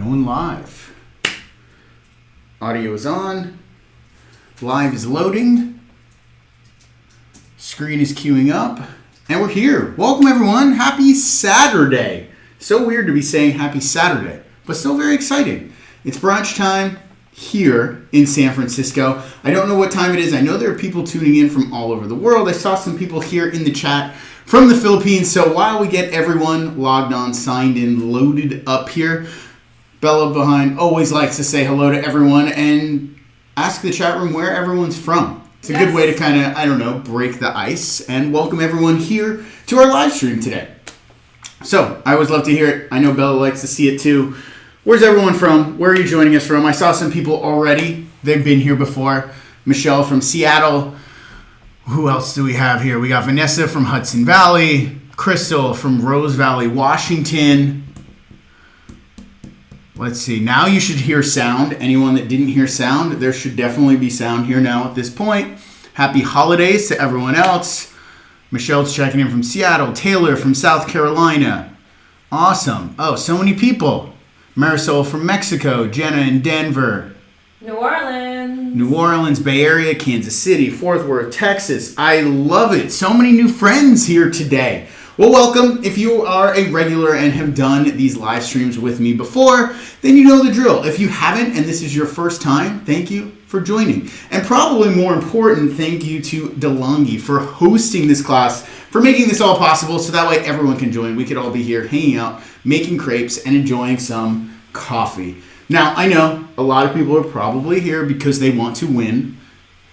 Going live. Audio is on. Live is loading. Screen is queuing up. And we're here. Welcome everyone. Happy Saturday. So weird to be saying happy Saturday, but still very exciting. It's brunch time here in San Francisco. I don't know what time it is. I know there are people tuning in from all over the world. I saw some people here in the chat from the Philippines. So while we get everyone logged on, signed in, loaded up here, Bella behind always likes to say hello to everyone and ask the chat room where everyone's from. It's a good way to kind of, break the ice and welcome everyone here to our live stream today. So, I always love to hear it. I know Bella likes to see it too. Where's everyone from? Where are you joining us from? I saw some people already. They've been here before. Michelle from Seattle. Who else do we have here? We got Vanessa from Hudson Valley. Crystal from Rose Valley, Washington. Let's see. Now you should hear sound. Anyone that didn't hear sound, there should definitely be sound here now at this point. Happy holidays to everyone else. Michelle's checking in from Seattle. Taylor from South Carolina. Awesome. Oh, so many people. Marisol from Mexico. Jenna in Denver. New Orleans, Bay Area, Kansas City, Fort Worth, Texas. I love it. So many new friends here today. Well, welcome. If you are a regular and have done these live streams with me before, then you know the drill. If you haven't and this is your first time, thank you for joining. And probably more important, thank you to DeLonghi for hosting this class, for making this all possible so that way everyone can join. We could all be here hanging out, making crepes, and enjoying some coffee. Now, I know a lot of people are probably here because they want to win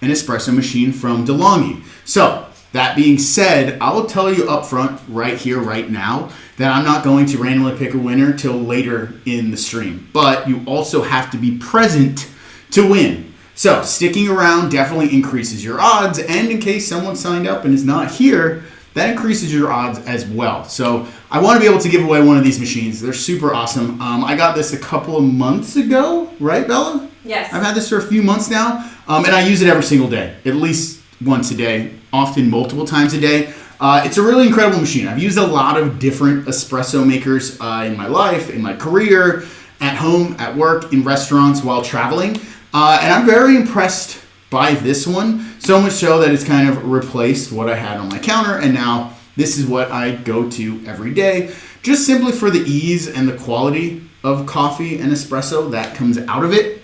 an espresso machine from DeLonghi. So, that being said, I will tell you up front, right here, right now, that I'm not going to randomly pick a winner till later in the stream. But you also have to be present to win. So sticking around definitely increases your odds. And in case someone signed up and is not here, that increases your odds as well. So I want to be able to give away one of these machines. They're super awesome. I got this a couple of months ago, right, Bella? Yes. I've had this for a few months now, and I use it every single day, at least once a day, often multiple times a day. It's a really incredible machine. I've used a lot of different espresso makers in my life, in my career, at home, at work, in restaurants, while traveling. And I'm very impressed by this one, so much so that it's kind of replaced what I had on my counter, and now this is what I go to every day, just simply for the ease and the quality of coffee and espresso that comes out of it.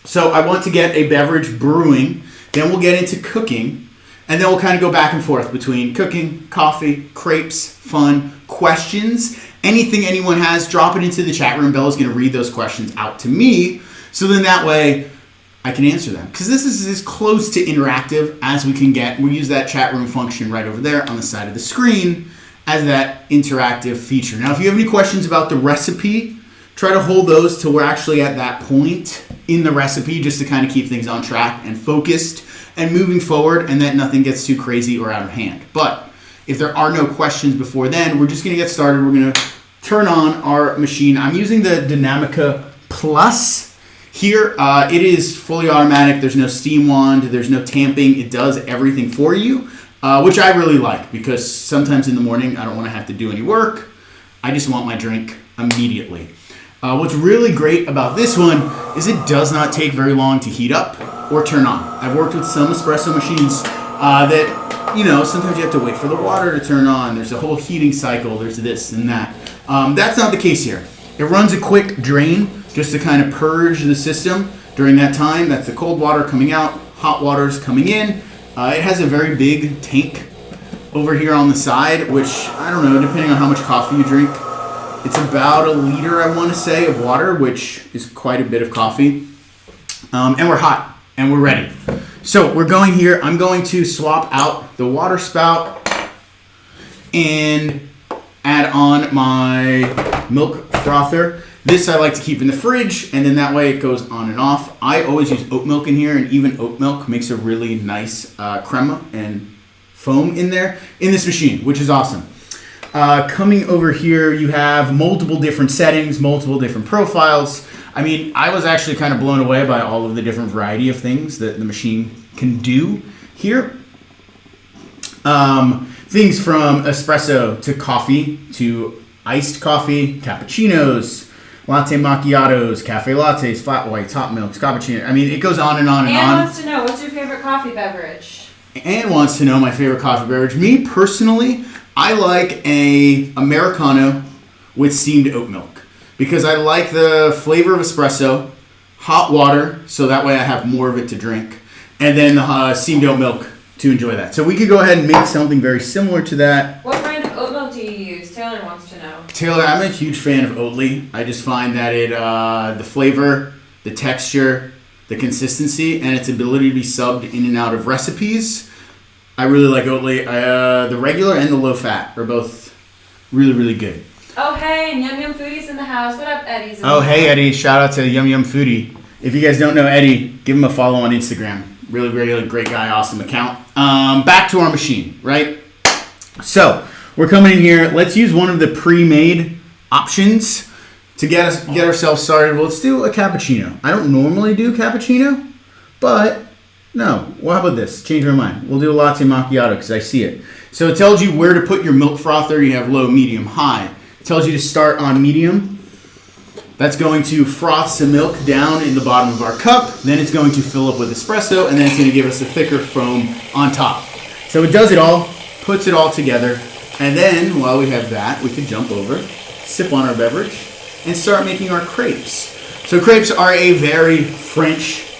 So I want to get a beverage brewing. Then we'll get into cooking, and then we'll kind of go back and forth between cooking, coffee, crepes, fun, questions. Anything anyone has, drop it into the chat room. Bella's going to read those questions out to me, so then that way I can answer them. Because this is as close to interactive as we can get. We'll use that chat room function right over there on the side of the screen as that interactive feature. Now, if you have any questions about the recipe, try to hold those till we're actually at that point in the recipe, just to kind of keep things on track and focused and moving forward, and that nothing gets too crazy or out of hand. But if there are no questions before then, we're just going to get started. We're going to turn on our machine. I'm using the Dynamica Plus here. It is fully automatic. There's no steam wand. There's no tamping. It does everything for you, which I really like, because sometimes in the morning I don't want to have to do any work. I just want my drink immediately. What's really great about this one is it does not take very long to heat up or turn on. I've worked with some espresso machines that, sometimes you have to wait for the water to turn on. There's a whole heating cycle. There's this and that. That's not the case here. It runs a quick drain just to kind of purge the system during that time. That's the cold water coming out, hot water's coming in. It has a very big tank over here on the side, which, I don't know, depending on how much coffee you drink, it's about 1 liter, I want to say, of water, which is quite a bit of coffee. And we're hot, and we're ready. So we're going here. I'm going to swap out the water spout and add on my milk frother. This I like to keep in the fridge, and then that way it goes on and off. I always use oat milk in here, and even oat milk makes a really nice crema and foam in there in this machine, which is awesome. Coming over here, you have multiple different settings, multiple different profiles. I mean, I was actually kind of blown away by all of the different variety of things that the machine can do here. Things from espresso to coffee to iced coffee, cappuccinos, latte macchiatos, cafe lattes, flat whites, hot milks, cappuccino. I mean, it goes on and on and on. Anne wants to know, what's your favorite coffee beverage? Anne wants to know my favorite coffee beverage. Me, personally, I like a Americano with steamed oat milk because I like the flavor of espresso, hot water, so that way I have more of it to drink, and then the steamed oat milk to enjoy that. So we could go ahead and make something very similar to that. What brand of oat milk do you use? Taylor wants to know. Taylor, I'm a huge fan of Oatly. I just find that it, the flavor, the texture, the consistency, and its ability to be subbed in and out of recipes. I really like Oatly. The regular and the low fat are both really, really good. Oh, hey, and Yum Yum Foodie's in the house. What up, Eddie's? Oh, hey, Eddie. Shout out to Yum Yum Foodie. If you guys don't know Eddie, give him a follow on Instagram. Really, really great guy, awesome account. Back to our machine, right? So, we're coming in here. Let's use one of the pre-made options to get ourselves started. Well, let's do a cappuccino. I don't normally do cappuccino, but no. Well, how about this? Change my mind. We'll do a latte macchiato because I see it. So it tells you where to put your milk frother. You have low, medium, high. It tells you to start on medium. That's going to froth some milk down in the bottom of our cup. Then it's going to fill up with espresso, and then it's going to give us a thicker foam on top. So it does it all, puts it all together, and then while we have that, we can jump over, sip on our beverage, and start making our crepes. So crepes are a very French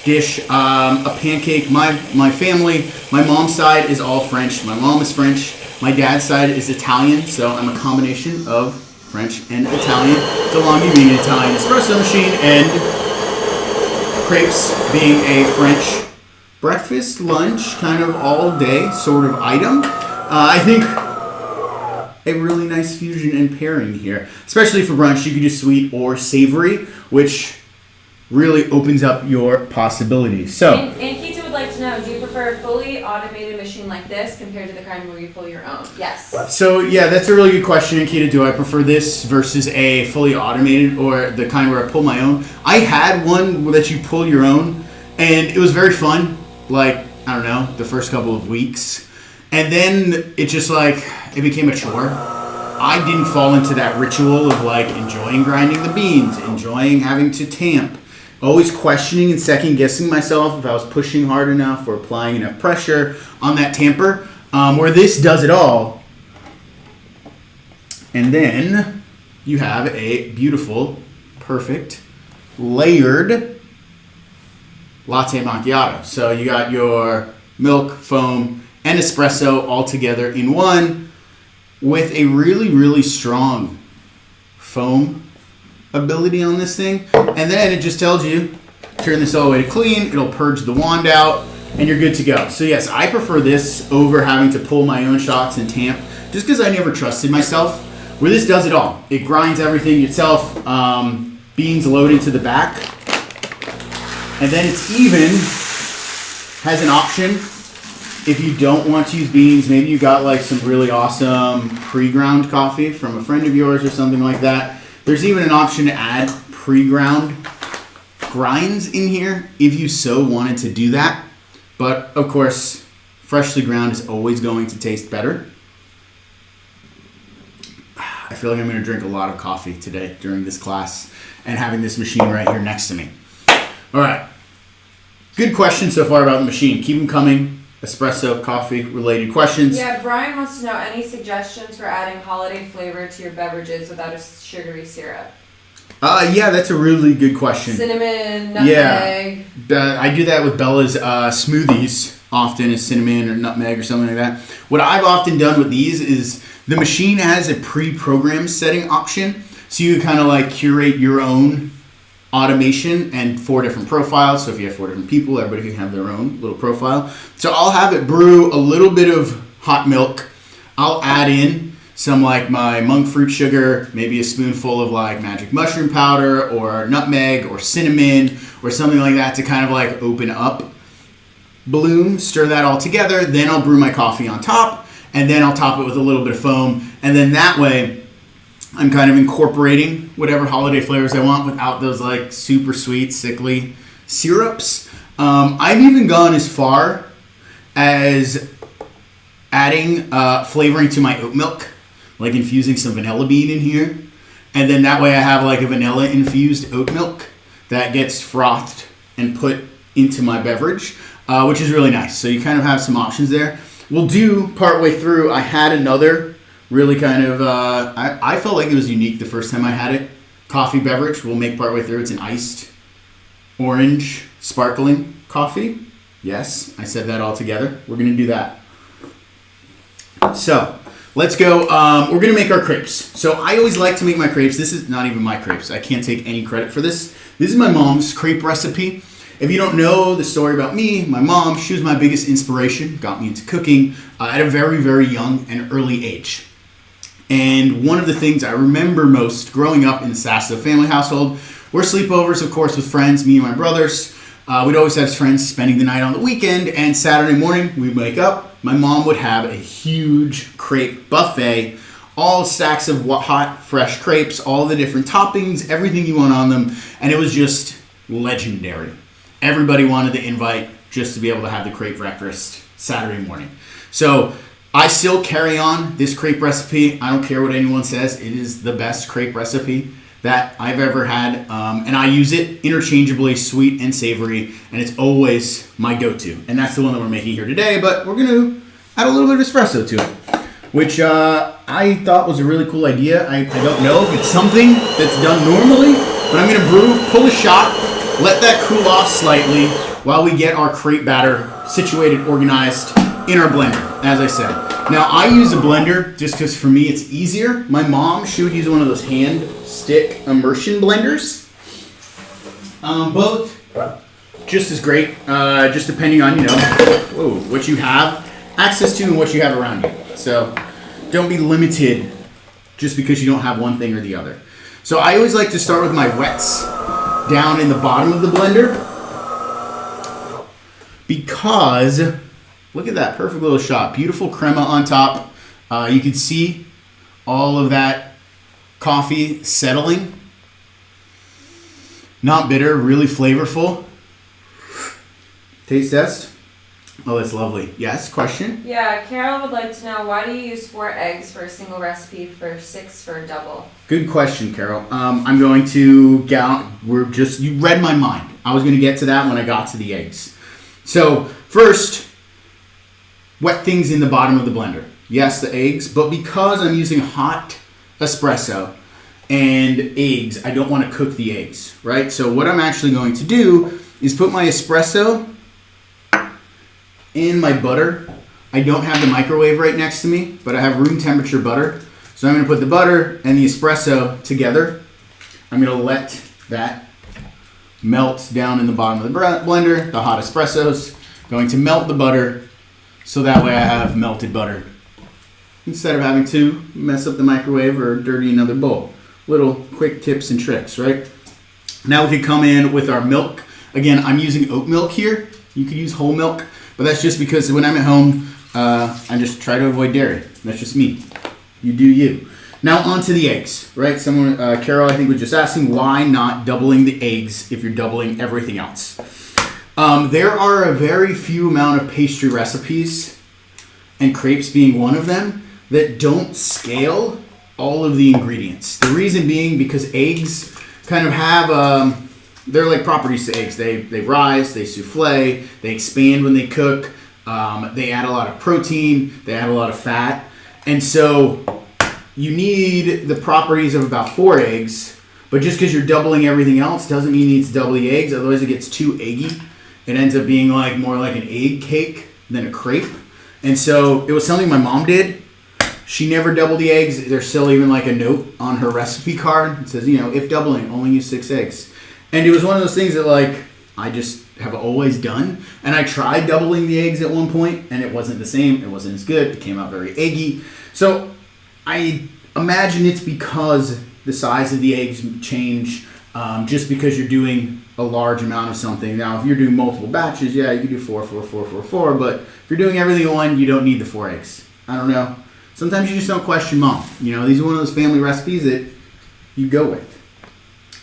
dish, a pancake. My family, my mom's side is all French. My mom is French. My dad's side is Italian, so I'm a combination of French and Italian. DeLonghi being an Italian espresso machine, and crepes being a French breakfast, lunch, kind of all day sort of item. I think a really nice fusion and pairing here, especially for brunch. You could do sweet or savory, which really opens up your possibilities. So, and Keita would like to know, do you prefer a fully automated machine like this compared to the kind where you pull your own? Yes. So yeah, that's a really good question, Keita. Do I prefer this versus a fully automated or the kind where I pull my own? I had one that you pull your own, and it was very fun. Like, I don't know, the first couple of weeks. And then it just it became a chore. I didn't fall into that ritual of enjoying grinding the beans, enjoying having to tamp, always questioning and second guessing myself if I was pushing hard enough or applying enough pressure on that tamper, where this does it all. And then you have a beautiful, perfect, layered latte macchiato. So you got your milk, foam, and espresso all together in one with a really, really strong foam ability on this thing. And then it just tells you, turn this all the way to clean, it'll purge the wand out, and you're good to go. So yes, I prefer this over having to pull my own shots and tamp, just because I never trusted myself. Where this does it all. It grinds everything itself, beans loaded to the back, and then it's even has an option if you don't want to use beans. Maybe you got some really awesome pre-ground coffee from a friend of yours or something like that. There's even an option to add pre-ground grinds in here if you so wanted to do that. But of course, freshly ground is always going to taste better. I feel like I'm going to drink a lot of coffee today during this class and having this machine right here next to me. All right. Good questions so far about the machine. Keep them coming. Espresso, coffee related questions. Yeah, Brian wants to know any suggestions for adding holiday flavor to your beverages without a sugary syrup. Yeah, that's a really good question. Cinnamon, nutmeg. Yeah, I do that with Bella's smoothies often, is cinnamon or nutmeg or something like that. What I've often done with these is the machine has a pre-programmed setting option, so you kind of curate your own automation and 4 different profiles. So if you have 4 different people, everybody can have their own little profile. So I'll have it brew a little bit of hot milk. I'll add in some my monk fruit sugar, maybe a spoonful of magic mushroom powder or nutmeg or cinnamon or something like that to kind of open up bloom, stir that all together. Then I'll brew my coffee on top, and then I'll top it with a little bit of foam. And then that way I'm kind of incorporating whatever holiday flavors I want without those super sweet, sickly syrups. I've even gone as far as adding flavoring to my oat milk, infusing some vanilla bean in here And then that way I have like a vanilla infused oat milk that gets frothed and put into my beverage, which is really nice. So you kind of have some options there. We'll do partway through, I had another really kind of, I felt like it was unique the first time I had it. Coffee beverage, we'll make partway through. It's an iced orange sparkling coffee. Yes, I said that all together. We're gonna do that. So let's go. We're gonna make our crepes. So I always like to make my crepes. This is not even my crepes. I can't take any credit for this. This is my mom's crepe recipe. If you don't know the story about me, my mom, she was my biggest inspiration, got me into cooking at a very, very young and early age. And one of the things I remember most growing up in the Sasto family household were sleepovers, of course, with friends, me and my brothers. We'd always have friends spending the night on the weekend, and Saturday morning we'd wake up. My mom would have a huge crepe buffet, all stacks of hot, fresh crepes, all the different toppings, everything you want on them, and it was just legendary. Everybody wanted to invite just to be able to have the crepe breakfast Saturday morning. So I still carry on this crepe recipe. I don't care what anyone says. It is the best crepe recipe that I've ever had. And I use it interchangeably, sweet and savory. And it's always my go-to. And that's the one that we're making here today. But we're going to add a little bit of espresso to it, which I thought was a really cool idea. I don't know if it's something that's done normally, but I'm going to pull a shot, let that cool off slightly while we get our crepe batter situated, organized in our blender, as I said. Now, I use a blender just because for me it's easier. My mom, she would use one of those hand stick immersion blenders. Both just as great, just depending on, what you have access to and what you have around you. So don't be limited just because you don't have one thing or the other. So I always like to start with my wets down in the bottom of the blender, because look at that perfect little shot, beautiful crema on top. You can see all of that coffee settling, not bitter, really flavorful. Taste test. Oh, that's lovely. Yes, question? Yeah, Carol would like to know, why do you use 4 eggs for a single recipe for 6 for a double? Good question, Carol. I'm going to you read my mind. I was going to get to that when I got to the eggs. So first, wet things in the bottom of the blender. Yes, the eggs, but because I'm using hot espresso and eggs, I don't want to cook the eggs, right? So what I'm actually going to do is put my espresso in my butter. I don't have the microwave right next to me, but I have room temperature butter. So I'm going to put the butter and the espresso together. I'm going to let that melt down in the bottom of the blender. The hot espresso's going to melt the butter, so that way I have melted butter instead of having to mess up the microwave or dirty another bowl. Little quick tips and tricks, right? Now we can come in with our milk. Again, I'm using oat milk here. You could use whole milk, but that's just because when I'm at home, I just try to avoid dairy. That's just me. You do you. Now onto the eggs, right? Someone, Carol, I think was just asking, why not doubling the eggs if you're doubling everything else? There are a very few amount of pastry recipes, and crepes being one of them, that don't scale all of the ingredients. The reason being because eggs kind of have, they're like properties to eggs. They rise, they souffle, they expand when they cook, they add a lot of protein, they add a lot of fat. And so you need the properties of about 4 eggs, but just because you're doubling everything else doesn't mean you need to double the eggs, otherwise it gets too eggy. It ends up being more like an egg cake than a crepe. And so it was something my mom did. She never doubled the eggs. There's still even like a note on her recipe card. It says, if doubling, only use 6 eggs. And it was one of those things that I just have always done. And I tried doubling the eggs at one point, and it wasn't the same. It wasn't as good. It came out very eggy. So I imagine it's because the size of the eggs change, just because you're doing a large amount of something. Now, if you're doing multiple batches, yeah, you can do 4, 4, 4, 4, 4. But if you're doing everything in one, you don't need the 4 eggs. I don't know. Sometimes you just don't question mom. These are one of those family recipes that you go with.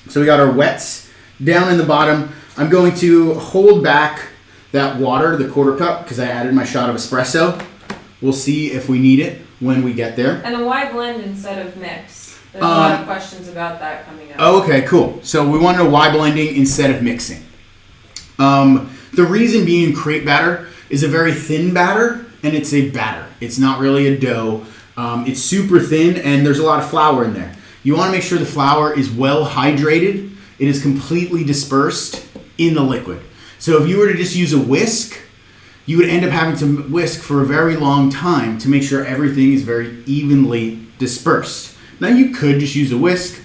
So we got our wets down in the bottom. I'm going to hold back that water, the 1/4 cup, because I added my shot of espresso. We'll see if we need it when we get there. And then why blend instead of mix? There's a lot of questions about that coming up. Oh, okay, cool. So we want to know why blending instead of mixing. The reason being crepe batter is a very thin batter, and it's a batter. It's not really a dough. It's super thin, and there's a lot of flour in there. You want to make sure the flour is well hydrated. It is completely dispersed in the liquid. So if you were to just use a whisk, you would end up having to whisk for a very long time to make sure everything is very evenly dispersed. Now you could just use a whisk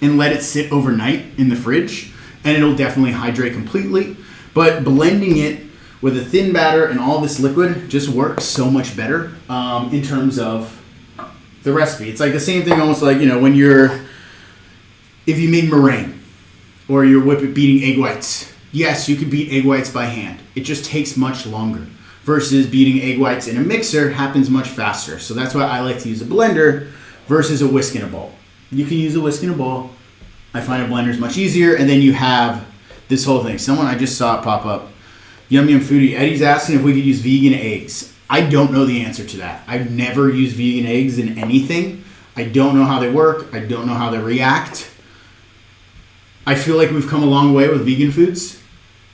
and let it sit overnight in the fridge, and it'll definitely hydrate completely. But blending it with a thin batter and all this liquid just works so much better in terms of the recipe. It's like the same thing, almost like, when if you made meringue or you're beating egg whites. Yes, you could beat egg whites by hand. It just takes much longer. Versus beating egg whites in a mixer happens much faster. So that's why I like to use a blender versus a whisk in a bowl. You can use a whisk in a bowl. I find a blender is much easier, and then you have this whole thing. Someone, I just saw it pop up. Yum Yum Foodie Eddie's asking if we could use vegan eggs. I don't know the answer to that. I've never used vegan eggs in anything. I don't know how they work. I don't know how they react. I feel like we've come a long way with vegan foods.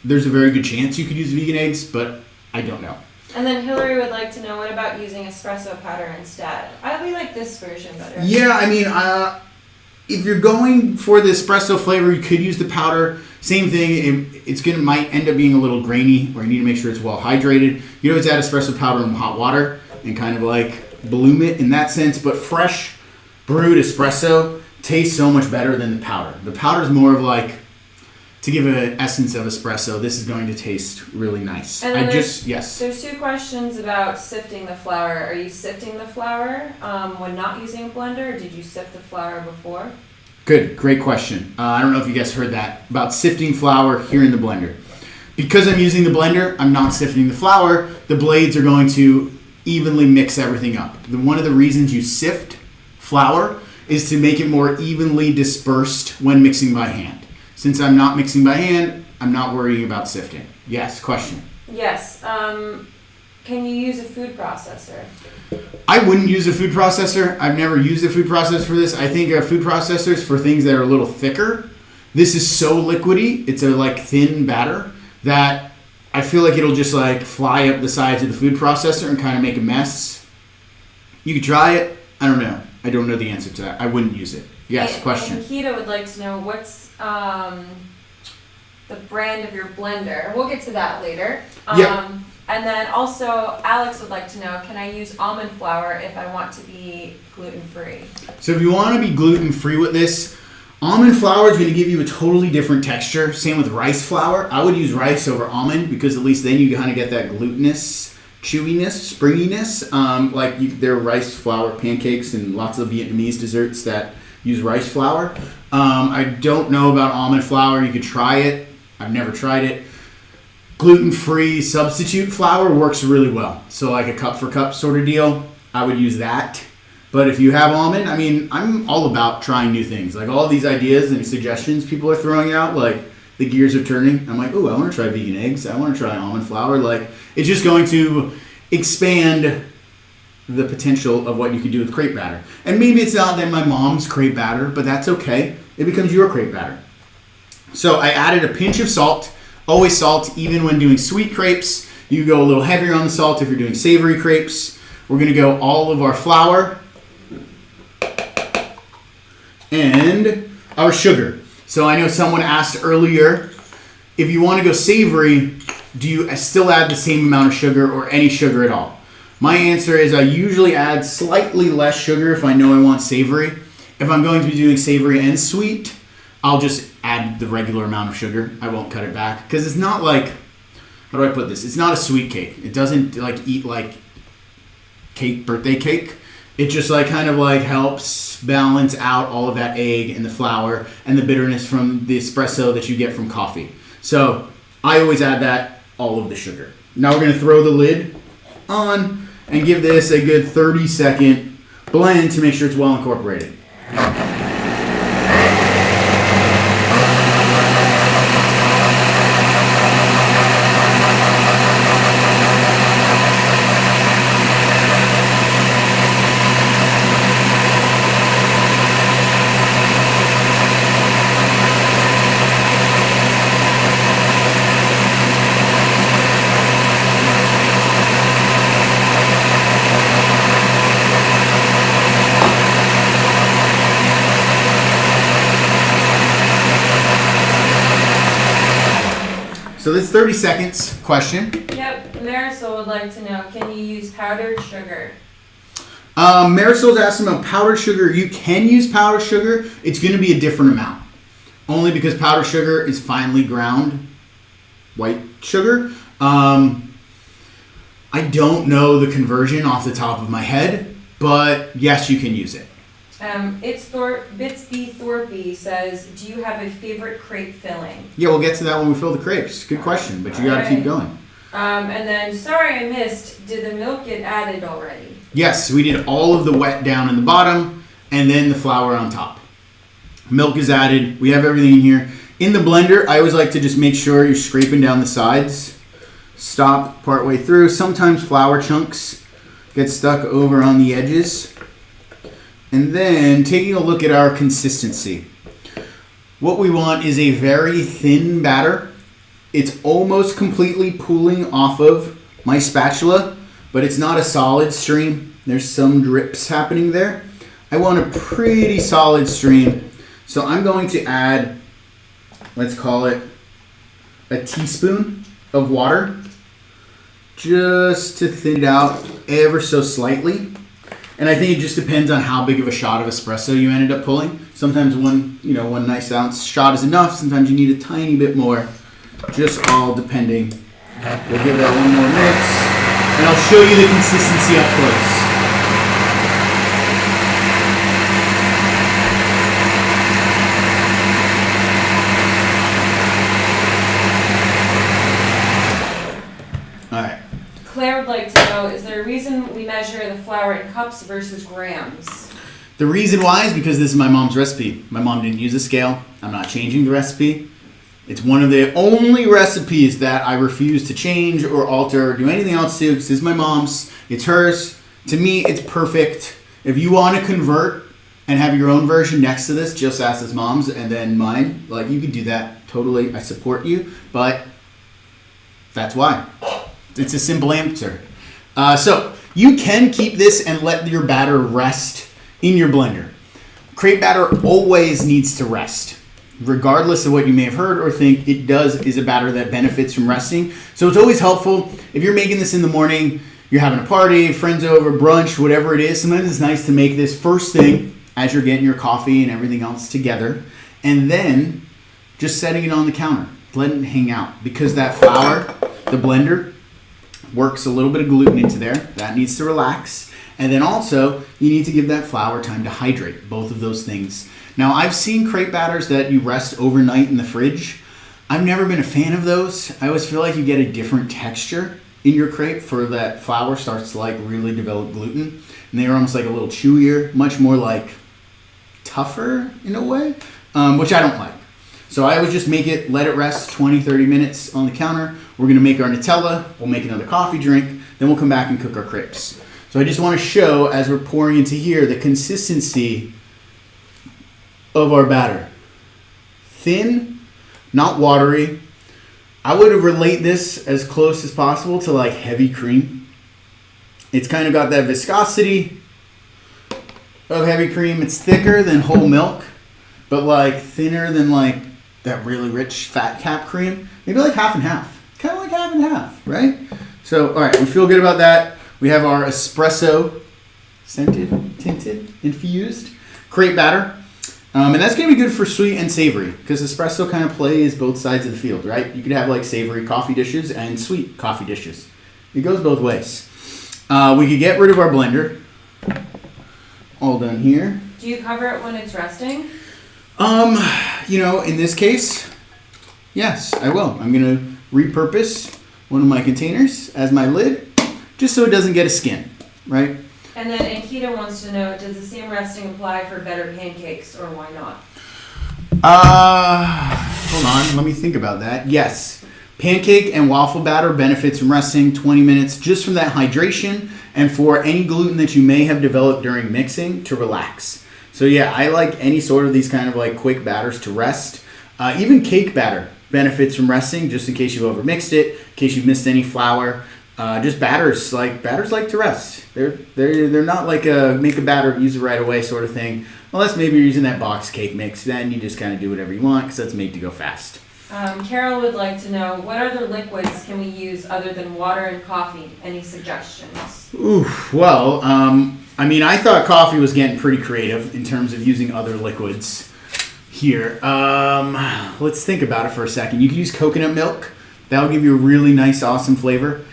There's a very good chance you could use vegan eggs, but I don't know. And then Hillary would like to know, what about using espresso powder instead? I really like this version better. Yeah, I mean, if you're going for the espresso flavor, you could use the powder. Same thing, might end up being a little grainy, or you need to make sure it's well hydrated. You always add espresso powder in hot water and kind of like bloom it in that sense. But fresh brewed espresso tastes so much better than the powder. The powder is more of like, to give an essence of espresso, this is going to taste really nice. And yes. There's two questions about sifting the flour. Are you sifting the flour when not using a blender, or did you sift the flour before? Good, great question. I don't know if you guys heard that about sifting flour here in the blender. Because I'm using the blender, I'm not sifting the flour. The blades are going to evenly mix everything up. One of the reasons you sift flour is to make it more evenly dispersed when mixing by hand. Since I'm not mixing by hand, I'm not worrying about sifting. Yes, question. Yes. Can you use a food processor? I wouldn't use a food processor. I've never used a food processor for this. I think a food processor is for things that are a little thicker. This is so liquidy. It's a like thin batter that I feel like it'll just like fly up the sides of the food processor and kind of make a mess. You could try it. I don't know. I don't know the answer to that. I wouldn't use it. Yes, question. And Kita would like to know, what's the brand of your blender? We'll get to that later. Yeah. And then also, Alex would like to know, can I use almond flour if I want to be gluten-free? So if you want to be gluten-free with this, almond flour is going to give you a totally different texture. Same with rice flour. I would use rice over almond because at least then you kind of get that glutinous, chewiness, springiness. There are rice flour pancakes and lots of Vietnamese desserts that use rice flour. I don't know about almond flour. You could try it. I've never tried it. Gluten-free substitute flour works really well. So like a cup for cup sort of deal, I would use that. But if you have almond, I mean, I'm all about trying new things. Like all these ideas and suggestions people are throwing out, like the gears are turning. I'm like, oh, I want to try vegan eggs. I want to try almond flour. Like it's just going to expand the potential of what you can do with crepe batter. And maybe it's not than my mom's crepe batter, but that's okay. It becomes your crepe batter. So I added a pinch of salt. Always salt, even when doing sweet crepes. You go a little heavier on the salt if you're doing savory crepes. We're going to go all of our flour and our sugar. So I know someone asked earlier, if you want to go savory, do you still add the same amount of sugar or any sugar at all? My answer is I usually add slightly less sugar if I know I want savory. If I'm going to be doing savory and sweet, I'll just add the regular amount of sugar. I won't cut it back because it's not like, how do I put this? It's not a sweet cake. It doesn't like eat like cake, birthday cake. It just like kind of like helps balance out all of that egg and the flour and the bitterness from the espresso that you get from coffee. So I always add that, all of the sugar. Now we're going to throw the lid on and give this a good 30-second blend to make sure it's well incorporated. So this 30 seconds question. Yep, Marisol would like to know, can you use powdered sugar? Marisol's asking about powdered sugar. You can use powdered sugar. It's going to be a different amount. Only because powdered sugar is finely ground white sugar. I don't know the conversion off the top of my head, but yes, you can use it. Bitsby Thorpe says, do you have a favorite crepe filling? Yeah, we'll get to that when we fill the crepes. Good question, but you got to keep going. And then, sorry I missed, did the milk get added already? Yes, we did all of the wet down in the bottom and then the flour on top. Milk is added. We have everything in here. In the blender, I always like to just make sure you're scraping down the sides. Stop partway through. Sometimes flour chunks get stuck over on the edges. And then taking a look at our consistency. What we want is a very thin batter. It's almost completely pooling off of my spatula, but it's not a solid stream. There's some drips happening there. I want a pretty solid stream. So I'm going to add, let's call it a teaspoon of water, just to thin it out ever so slightly. And I think it just depends on how big of a shot of espresso you ended up pulling. Sometimes one nice ounce shot is enough. Sometimes you need a tiny bit more. Just all depending. We'll give that one more mix. And I'll show you the consistency up close. Claire would like to know, is there a reason we measure the flour in cups versus grams? The reason why is because this is my mom's recipe. My mom didn't use a scale. I'm not changing the recipe. It's one of the only recipes that I refuse to change or alter or do anything else to, because this is my mom's. It's hers. To me, it's perfect. If you want to convert and have your own version next to this, just ask his mom's and then mine, like, you can do that totally. I support you, but that's why. It's a simple answer. So you can keep this and let your batter rest in your blender. Crepe batter always needs to rest. Regardless of what you may have heard or think, it is a batter that benefits from resting. So it's always helpful if you're making this in the morning, you're having a party, friends over, brunch, whatever it is. Sometimes it's nice to make this first thing as you're getting your coffee and everything else together, and then just setting it on the counter, letting it hang out, because that flour, the blender, works a little bit of gluten into there. That needs to relax. And then also, you need to give that flour time to hydrate, both of those things. Now, I've seen crepe batters that you rest overnight in the fridge. I've never been a fan of those. I always feel like you get a different texture in your crepe for that flour starts to like really develop gluten. And they're almost like a little chewier, much more like tougher in a way, which I don't like. So I always just make it, let it rest 20, 30 minutes on the counter. We're gonna make our Nutella, we'll make another coffee drink, then we'll come back and cook our crepes. So I just wanna show, as we're pouring into here, the consistency of our batter. Thin, not watery. I would relate this as close as possible to like heavy cream. It's kind of got that viscosity of heavy cream. It's thicker than whole milk, but like thinner than like that really rich fat cap cream. Maybe like half and half. Kind of like half and half, right? So, all right, we feel good about that. We have our espresso scented, tinted, infused crepe batter. And that's going to be good for sweet and savory, because espresso kind of plays both sides of the field, right? You could have like savory coffee dishes and sweet coffee dishes. It goes both ways. We could get rid of our blender. All done here. Do you cover it when it's resting? In this case, yes, I will. I'm going to repurpose one of my containers as my lid, just so it doesn't get a skin, right? And then Ankita wants to know, does the same resting apply for better pancakes, or why not? Hold on, let me think about that. Yes, pancake and waffle batter benefits from resting 20 minutes just from that hydration and for any gluten that you may have developed during mixing to relax. So yeah, I like any sort of these kind of like quick batters to rest. Even cake batter benefits from resting, just in case you overmixed it, in case you missed any flour. Just batters like to rest. They're not like a make a batter, use it right away sort of thing. Unless maybe you're using that box cake mix, then you just kind of do whatever you want because that's made to go fast. Carol would like to know, what other liquids can we use other than water and coffee? Any suggestions? Well, I mean, I thought coffee was getting pretty creative in terms of using other liquids here. Let's think about it for a second. You can use coconut milk. That'll give you a really nice, awesome flavor.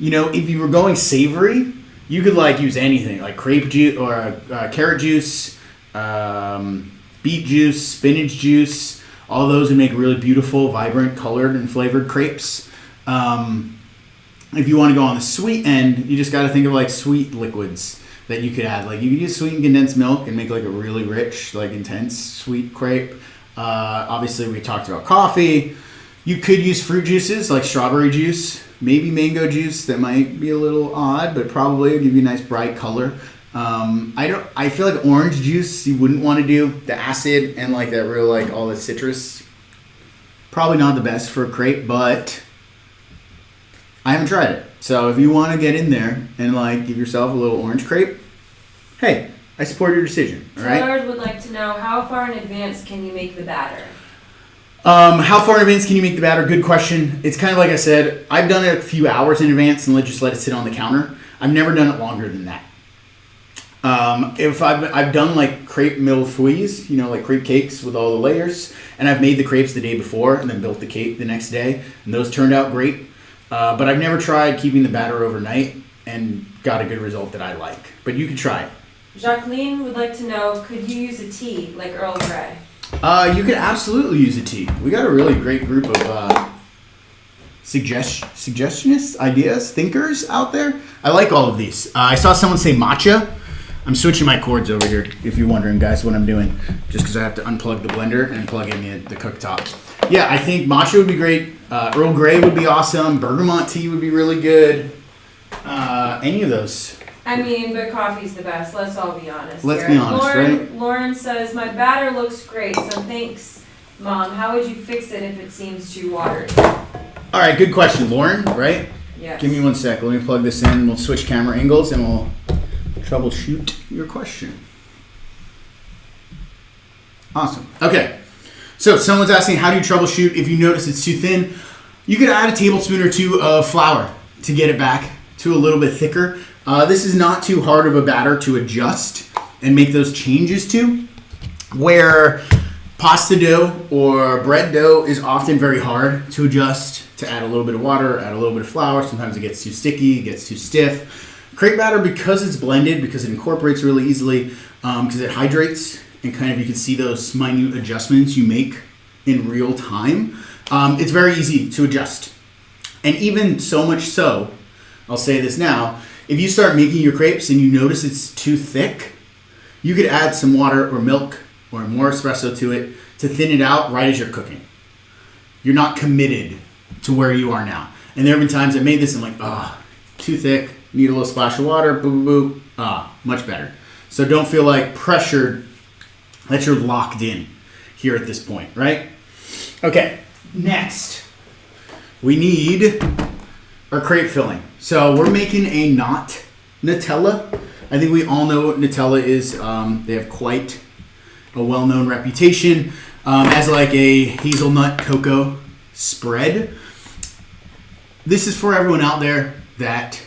You know, if you were going savory, you could like use anything, like grape juice or carrot juice, beet juice, spinach juice. All those would make really beautiful, vibrant, colored, and flavored crepes. If you want to go on the sweet end, you just got to think of like sweet liquids that you could add. Like you could use sweetened condensed milk and make like a really rich, like intense sweet crepe. Obviously, we talked about coffee. You could use fruit juices like strawberry juice, maybe mango juice. That might be a little odd, but probably it'll give you a nice bright color. I feel like orange juice you wouldn't want to do. The acid and like that real like all the citrus. Probably not the best for a crepe, but I haven't tried it. So if you want to get in there and like give yourself a little orange crepe, hey, I support your decision. All right. Taylor would like to know, how far in advance can you make the batter? How far in advance can you make the batter? Good question. It's kind of like I said, I've done it a few hours in advance and just let it sit on the counter. I've never done it longer than that. If I've done like crepe millefeuilles, you know, like crepe cakes with all the layers, and I've made the crepes the day before and then built the cake the next day, and those turned out great. But I've never tried keeping the batter overnight and got a good result that I like. But you can try it. Jacqueline would like to know, could you use a tea like Earl Grey? You could absolutely use a tea. We got a really great group of suggestionists, ideas, thinkers out there. I like all of these. I saw someone say matcha. I'm switching my cords over here, if you're wondering, guys, what I'm doing. Just because I have to unplug the blender and plug in the cooktop. Yeah, I think matcha would be great. Earl Grey would be awesome. Bergamot tea would be really good. Any of those. I mean, but coffee's the best. Let's all be honest. Let's be honest, right? Lauren says, my batter looks great, so thanks, Mom. How would you fix it if it seems too watery? All right, good question, Lauren, right? Yes. Give me 1 sec. Let me plug this in. We'll switch camera angles and we'll troubleshoot your question. Awesome. Okay. So someone's asking, how do you troubleshoot if you notice it's too thin? You could add a tablespoon or two of flour to get it back to a little bit thicker. This is not too hard of a batter to adjust and make those changes to, where pasta dough or bread dough is often very hard to adjust, to add a little bit of water, add a little bit of flour. Sometimes it gets too sticky, it gets too stiff. Crepe batter, because it's blended, because it incorporates really easily, because it hydrates, and kind of you can see those minute adjustments you make in real time, it's very easy to adjust. And even so much so, I'll say this now, if you start making your crepes and you notice it's too thick, you could add some water or milk or more espresso to it to thin it out right as you're cooking. You're not committed to where you are now. And there have been times I made this and I'm like, too thick, need a little splash of water, boop, boop, boop. Much better. So don't feel like pressured that you're locked in here at this point, right? Okay, next, we need our crepe filling. So we're making a not Nutella. I think we all know what Nutella is. They have quite a well-known reputation as like a hazelnut cocoa spread. This is for everyone out there that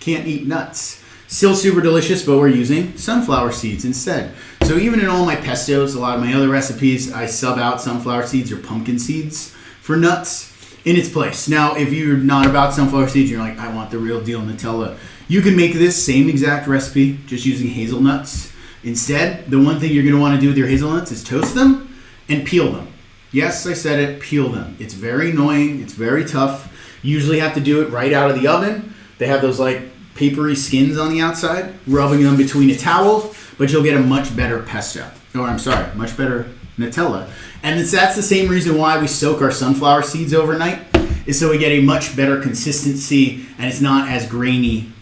can't eat nuts. Still super delicious, but we're using sunflower seeds instead. So even in all my pestos, a lot of my other recipes, I sub out sunflower seeds or pumpkin seeds for nuts in its place. Now, if you're not about sunflower seeds, you're like, I want the real deal Nutella. You can make this same exact recipe just using hazelnuts. Instead, the one thing you're going to want to do with your hazelnuts is toast them and peel them. Yes, I said it, peel them. It's very annoying. It's very tough. You usually have to do it right out of the oven. They have those like papery skins on the outside, rubbing them between a towel, but you'll get a much better pesto. Much better Nutella. And that's the same reason why we soak our sunflower seeds overnight, is so we get a much better consistency and it's not as grainy,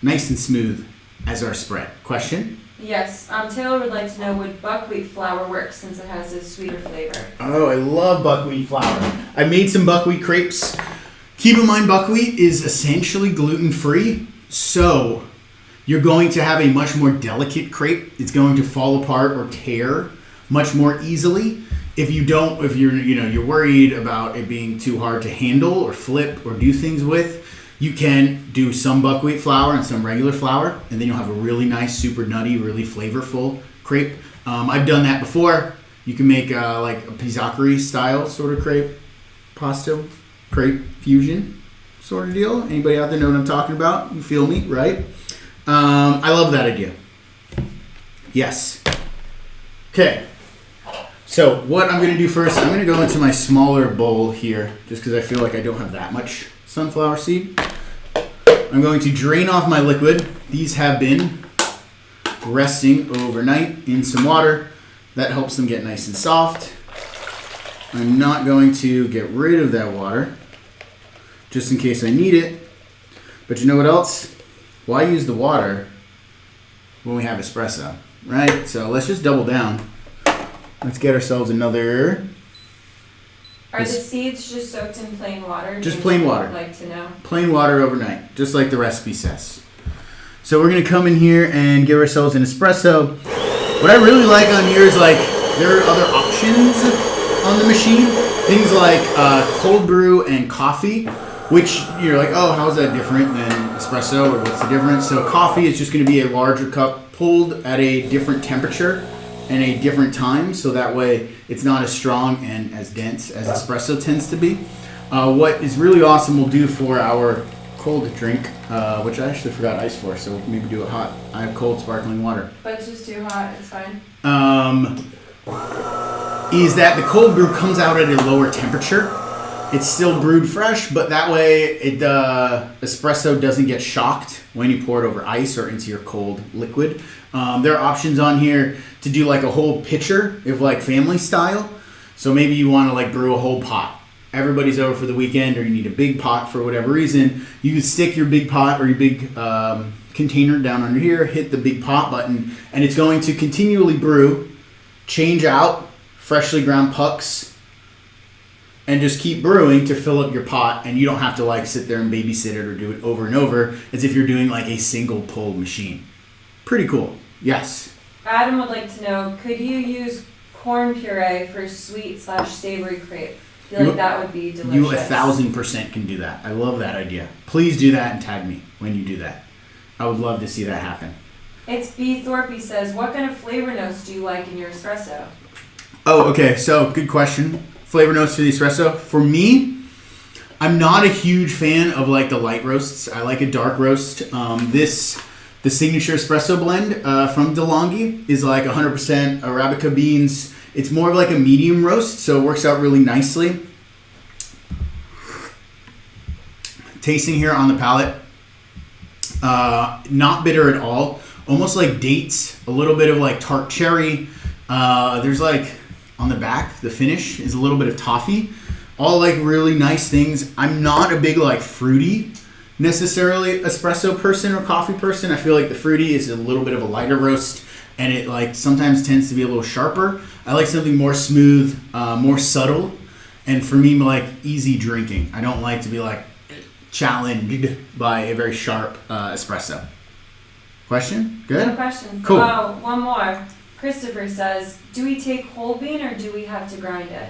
nice and smooth as our spread. Question? Yes. Taylor would like to know, would buckwheat flour work since it has a sweeter flavor? Oh, I love buckwheat flour. I made some buckwheat crepes. Keep in mind, buckwheat is essentially gluten-free, so you're going to have a much more delicate crepe. It's going to fall apart or tear much more easily if you're worried about it being too hard to handle or flip or do things with, you can do some buckwheat flour and some regular flour, and then you'll have a really nice, super nutty, really flavorful crepe. I've done that before. You can make like a pizzoccheri style sort of crepe, pasta, crepe fusion sort of deal. Anybody out there know what I'm talking about? You feel me, right? I love that idea. Yes. Okay. So what I'm going to do first, I'm going to go into my smaller bowl here, just because I feel like I don't have that much sunflower seed. I'm going to drain off my liquid. These have been resting overnight in some water. That helps them get nice and soft. I'm not going to get rid of that water, just in case I need it. But you know what else? Why use the water when we have espresso, right? So let's just double down. Let's get ourselves another. Are the seeds just soaked in plain water? Just plain water. I'd like to know. Plain water overnight, just like the recipe says. So we're gonna come in here and give ourselves an espresso. What I really like on here is like there are other options on the machine. Things like cold brew and coffee, which you're like, oh, how is that different than espresso, or what's the difference? So coffee is just gonna be a larger cup pulled at a different temperature and a different time, so that way it's not as strong and as dense as espresso tends to be. What is really awesome we'll do for our cold drink, which I actually forgot ice for, so we'll maybe do it hot. I have cold sparkling water. But it's just too hot, it's fine. Is that the cold brew comes out at a lower temperature. It's still brewed fresh, but that way espresso doesn't get shocked when you pour it over ice or into your cold liquid. There are options on here to do like a whole pitcher, if like family style. So maybe you want to like brew a whole pot. Everybody's over for the weekend, or you need a big pot for whatever reason. You can stick your big pot or your big container down under here, hit the big pot button, and it's going to continually brew, change out freshly ground pucks, and just keep brewing to fill up your pot, and you don't have to like sit there and babysit it or do it over and over as if you're doing like a single pull machine. Pretty cool. Yes. Adam would like to know, could you use corn puree for sweet/savory crepe? I feel like that would be delicious. You 1,000% can do that. I love that idea. Please do that and tag me when you do that. I would love to see that happen. It's B. Thorpe says, what kind of flavor notes do you like in your espresso? Oh, okay. So good question. Flavor notes for the espresso. For me, I'm not a huge fan of like the light roasts. I like a dark roast. The signature espresso blend from DeLonghi is like 100% Arabica beans. It's more of like a medium roast, so it works out really nicely. Tasting here on the palate, not bitter at all. Almost like dates, a little bit of like tart cherry. There's like on the back, the finish is a little bit of toffee. All like really nice things. I'm not a big like fruity necessarily espresso person or coffee person. I feel like the fruity is a little bit of a lighter roast, and it like sometimes tends to be a little sharper. I like something more smooth, more subtle, and for me like easy drinking. I don't like to be like challenged by a very sharp espresso. Question? Good? No question. Cool. Oh, one more. Christopher says, do we take whole bean or do we have to grind it?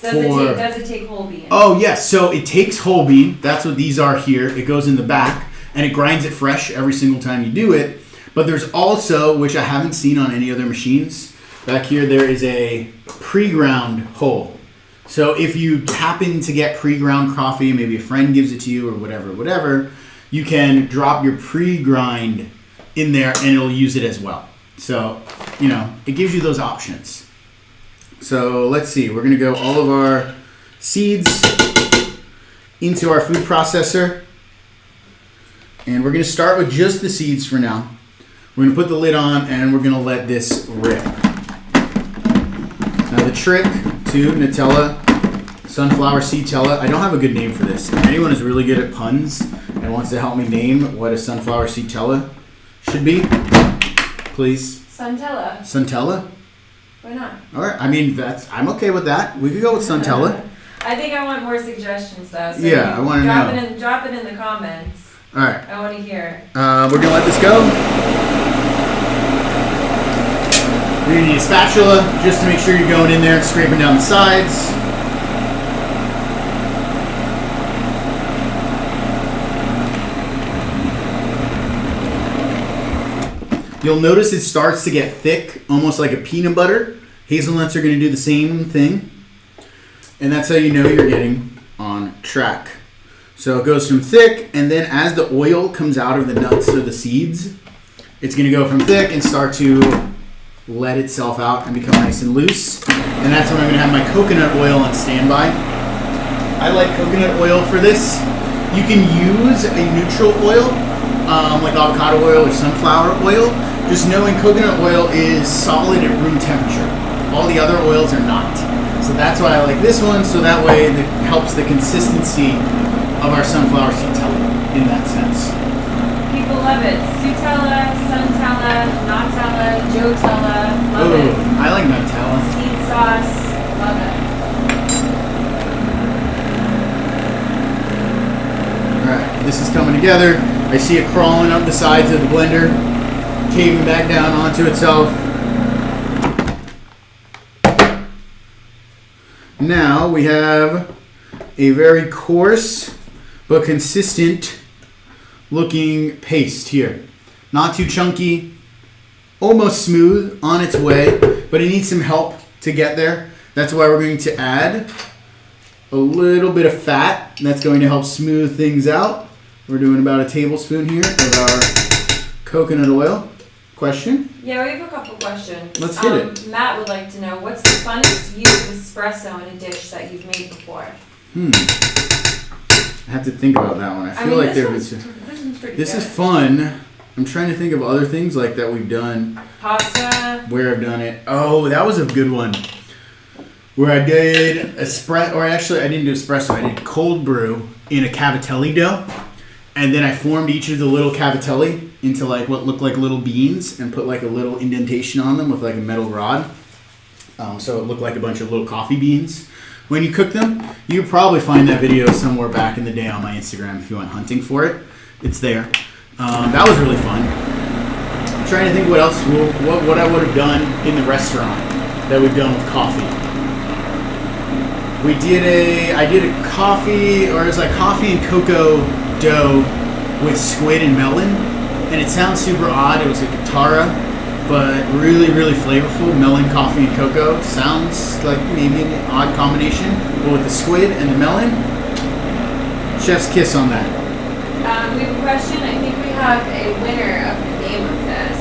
Does it take whole bean? Oh, yes. So it takes whole bean. That's what these are here. It goes in the back, and it grinds it fresh every single time you do it. But there's also, which I haven't seen on any other machines, back here there is a pre-ground whole. So if you happen to get pre-ground coffee, maybe a friend gives it to you or whatever, you can drop your pre-grind in there and it'll use it as well. So, it gives you those options. So let's see, we're gonna go all of our seeds into our food processor. And we're gonna start with just the seeds for now. We're gonna put the lid on and we're gonna let this rip. Now the trick to Nutella, sunflower seedtella, I don't have a good name for this. If anyone is really good at puns and wants to help me name what a sunflower seedtella should be, please. Suntella. Suntella? Why not? All right. I mean, I'm okay with that. We could go with Suntella. I think I want more suggestions though. So yeah, I want to know. Drop it in the comments. All right. I want to hear it. We're gonna let this go. You're gonna need a spatula just to make sure you're going in there and scraping down the sides. You'll notice it starts to get thick, almost like a peanut butter. Hazelnuts are gonna do the same thing. And that's how you know you're getting on track. So it goes from thick, and then as the oil comes out of the nuts or the seeds, it's going to go from thick and start to let itself out and become nice and loose. And that's when I'm going to have my coconut oil on standby. I like coconut oil for this. You can use a neutral oil, like avocado oil or sunflower oil. Just knowing coconut oil is solid at room temperature. All the other oils are not. So that's why I like this one, so that way it helps the consistency of our sunflower seedtella in that sense. People love it. Sutella, suntella, Nutella, Joe-tella, love it. I like Nutella. Seed sauce, love it. Alright, this is coming together. I see it crawling up the sides of the blender, caving back down onto itself. Now we have a very coarse but consistent looking paste here. Not too chunky, almost smooth on its way, but it needs some help to get there. That's why we're going to add a little bit of fat. That's going to help smooth things out. We're doing about a tablespoon here of our coconut oil. Question? Yeah, we have a couple questions. Let's hit it. Matt would like to know, what's the funnest use of espresso in a dish that you've made before? I have to think about that one. I feel like there was. This is fun. I'm trying to think of other things like that we've done. Pasta. Where I've done it. Oh, that was a good one. Where I did espresso, or actually I didn't do espresso. I did cold brew in a cavatelli dough, and then I formed each of the little cavatelli into like what looked like little beans, and put like a little indentation on them with like a metal rod. So it looked like a bunch of little coffee beans. When you cook them, you probably find that video somewhere back in the day on my Instagram if you went hunting for it. It's there. That was really fun. I'm trying to think what else, what I would have done in the restaurant that we've done with coffee. I did a coffee, or it was like coffee and cocoa dough with squid and melon. And it sounds super odd. It was a katara, but really, really flavorful. Melon, coffee, and cocoa. Sounds like maybe an odd combination, but with the squid and the melon, chef's kiss on that. We have a question. I think we have a winner of the game of this.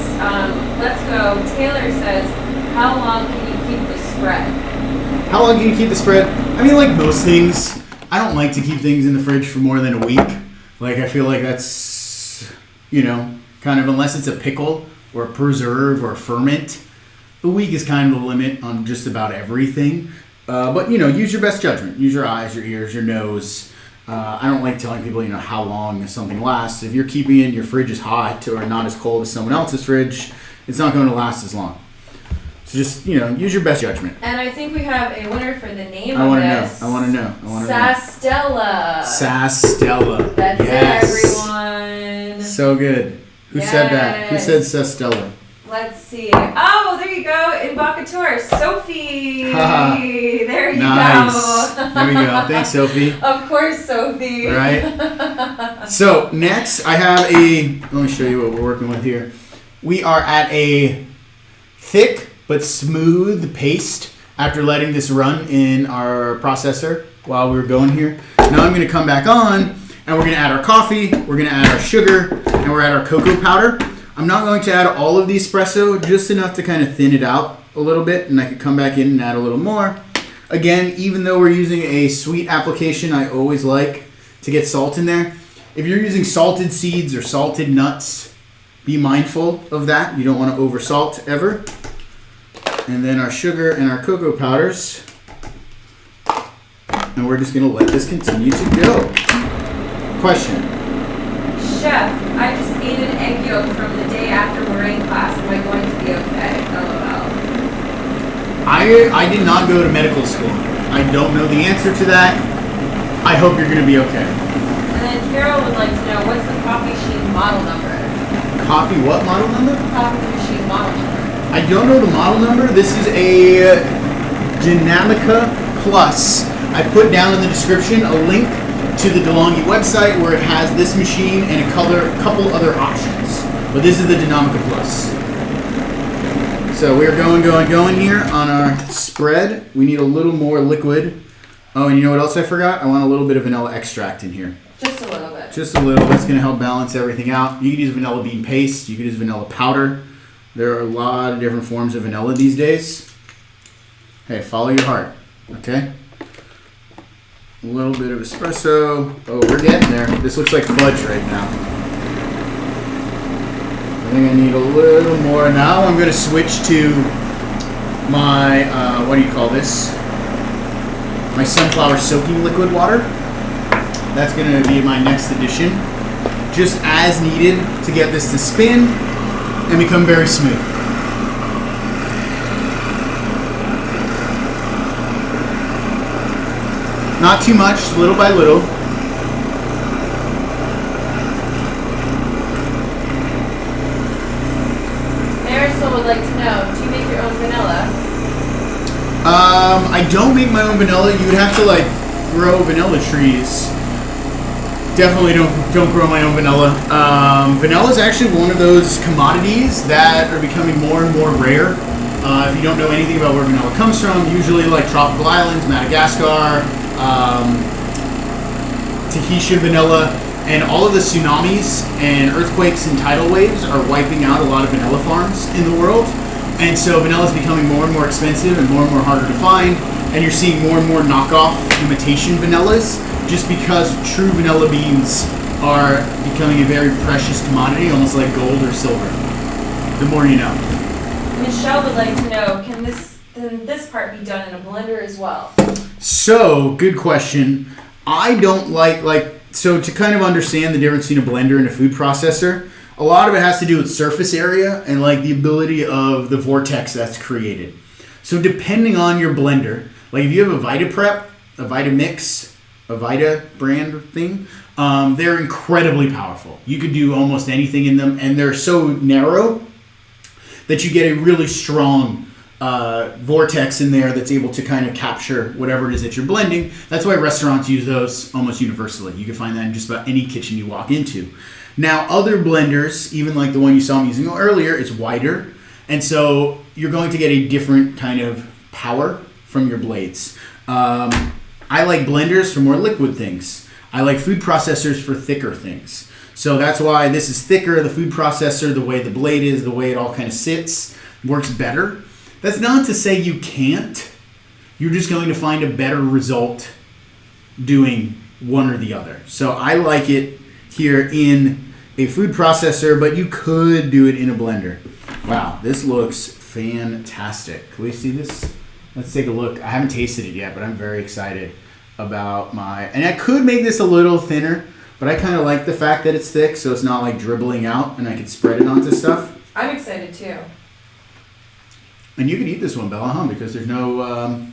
Let's go. Taylor says, how long can you keep the spread? How long can you keep the spread? I mean, like most things, I don't like to keep things in the fridge for more than a week. Like, I feel like that's, kind of, unless it's a pickle or a preserve or a ferment, a week is kind of the limit on just about everything. But, use your best judgment. Use your eyes, your ears, your nose. I don't like telling people, how long something lasts. If you're keeping it in your fridge is hot or not as cold as someone else's fridge, it's not going to last as long. So just, use your best judgment. And I think we have a winner for the name I of want this. to know. Sastella. Sastella. That's it, everyone. So good. Who said that? Who said Sastella? Let's see. Oh, there you go. Invocateur. Sophie. There you nice. go. There we go. Thanks, Sophie. Of course, Sophie. Right. So next I have let me show you what we're working with here. We are at a thick but smooth paste after letting this run in our processor while we were going here. Now I'm going to come back on and we're going to add our coffee, we're going to add our sugar, and we're at our cocoa powder. I'm not going to add all of the espresso, just enough to kind of thin it out a little bit, and I could come back in and add a little more. Again, even though we're using a sweet application, I always like to get salt in there. If you're using salted seeds or salted nuts, be mindful of that. You don't want to over salt ever. And then our sugar and our cocoa powders. And we're just going to let this continue to go. Question. Chef, I just ate an egg yolk from the day after meringue class. Am I going to be okay? LOL. I did not go to medical school. I don't know the answer to that. I hope you're going to be okay. And then Carol would like to know, what's the coffee machine model number? Coffee what model number? Coffee machine model number. I don't know the model number. This is a Dynamica Plus. I put down in the description a link to the DeLonghi website where it has this machine and a couple other options. But this is the Dynamica Plus. So we're going here on our spread. We need a little more liquid. Oh, and you know what else I forgot? I want a little bit of vanilla extract in here. Just a little bit. Just a little. That's going to help balance everything out. You could use vanilla bean paste. You could use vanilla powder. There are a lot of different forms of vanilla these days. Hey, follow your heart. Okay? A little bit of espresso. Oh, we're getting there. This looks like fudge right now. I think I need a little more. Now I'm going to switch to my, what do you call this? My sunflower soaking liquid water. That's going to be my next addition. Just as needed to get this to spin and become very smooth. Not too much, little by little. Marisol would like to know, do you make your own vanilla? I don't make my own vanilla. You would have to like grow vanilla trees. Definitely don't grow my own vanilla. Vanilla is actually one of those commodities that are becoming more and more rare. If you don't know anything about where vanilla comes from, usually like tropical islands, Madagascar, Tahitian vanilla, and all of the tsunamis and earthquakes and tidal waves are wiping out a lot of vanilla farms in the world. And so vanilla is becoming more and more expensive and more harder to find. And you're seeing more and more knockoff imitation vanillas just because true vanilla beans are becoming a very precious commodity, almost like gold or silver. The more you know. Michelle would like to know, can this part be done in a blender as well? So, good question. I don't so to kind of understand the difference between a blender and a food processor, a lot of it has to do with surface area and like the ability of the vortex that's created. So depending on your blender, like if you have a Vita Prep, a Vita Mix, a Vita brand thing, they're incredibly powerful. You could do almost anything in them, and they're so narrow that you get a really strong vortex in there that's able to kind of capture whatever it is that you're blending. That's why restaurants use those almost universally. You can find that in just about any kitchen you walk into. Now, other blenders, even like the one you saw me using earlier, it's wider. And so you're going to get a different kind of power from your blades. I like blenders for more liquid things. I like food processors for thicker things. So that's why this is thicker. The food processor, the way the blade is, the way it all kind of sits, works better. That's not to say you can't. You're just going to find a better result doing one or the other. So I like it here in a food processor, but you could do it in a blender. Wow, this looks fantastic. Can we see this? Let's take a look. I haven't tasted it yet, but I'm very excited about and I could make this a little thinner, but I kind of like the fact that it's thick, so it's not like dribbling out and I can spread it onto stuff. I'm excited too. And you can eat this one, Bella, huh? Because there's no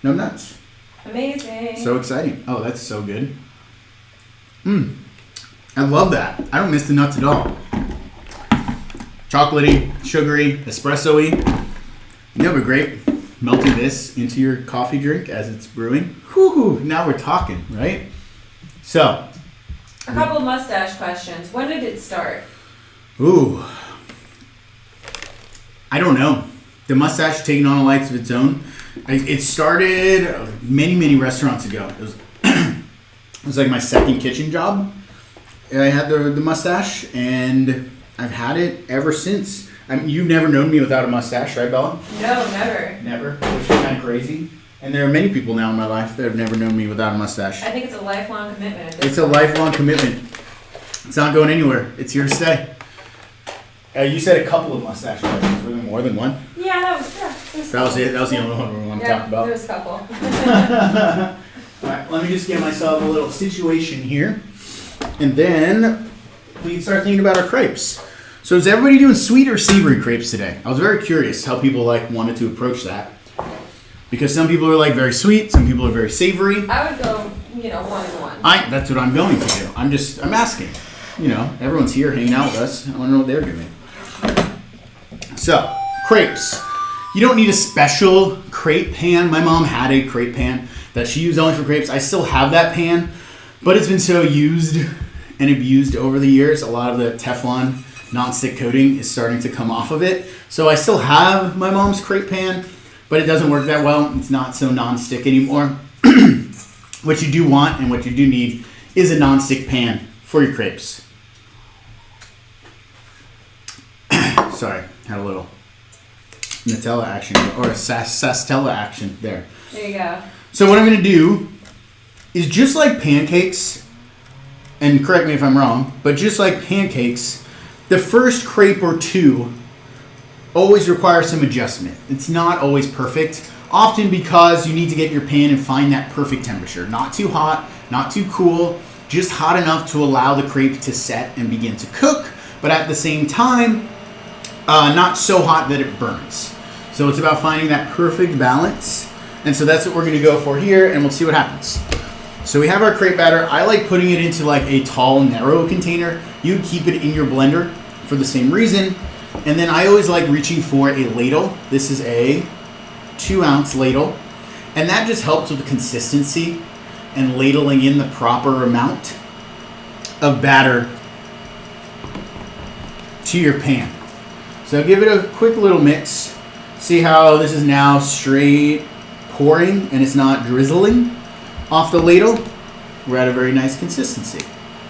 nuts. Amazing. So exciting. Oh, that's so good. I love that. I don't miss the nuts at all. Chocolatey, sugary, espresso-y. You know, but great. Melting this into your coffee drink as it's brewing. Whew, now we're talking, right? So. A couple of mustache questions. When did it start? Ooh. I don't know. The mustache taking on a life of its own. It started many restaurants ago. It was like my second kitchen job. I had the mustache, and I've had it ever since. You've never known me without a mustache, right, Bella? No, never. Never, which is kind of crazy. And there are many people now in my life that have never known me without a mustache. I think it's a lifelong commitment. It's a lifelong commitment. It's not going anywhere. It's here to stay. You said a couple of mustache questions. Were there more than one? Yeah, that was it. That was the only one we want to talk about. There was a couple. All right, let me just get myself a little situation here. And then we can start thinking about our crepes. So is everybody doing sweet or savory crepes today? I was very curious how people wanted to approach that. Because some people are very sweet, some people are very savory. I would go, one and one. That's what I'm going to do. I'm asking. Everyone's here hanging out with us. I want to know what they're doing. So, Crepes. You don't need a special crepe pan. My mom had a crepe pan that she used only for crepes. I still have that pan, but it's been so used and abused over the years. A lot of the Teflon nonstick coating is starting to come off of it. So I still have my mom's crepe pan, but it doesn't work that well. It's not so nonstick anymore. What you do want and what you do need is a nonstick pan for your crepes. Sorry, had a little Nutella action or Sastella action there. There you go. So what I'm going to do is just like pancakes, and correct me if I'm wrong, but just like pancakes, the first crepe or two always require some adjustment. It's not always perfect, often because you need to get your pan and find that perfect temperature. Not too hot, not too cool, just hot enough to allow the crepe to set and begin to cook, but at the same time, not so hot that it burns. So it's about finding that perfect balance. And so that's what we're gonna go for here, and we'll see what happens. So we have our crepe batter. I like putting it into like a tall, narrow container. You keep it in your blender for the same reason. And then I always like reaching for a ladle. This is a 2-ounce ladle. And that just helps with the consistency and ladling in the proper amount of batter to your pan. So give it a quick little mix. See how this is now straight pouring and it's not drizzling off the ladle? We're at a very nice consistency.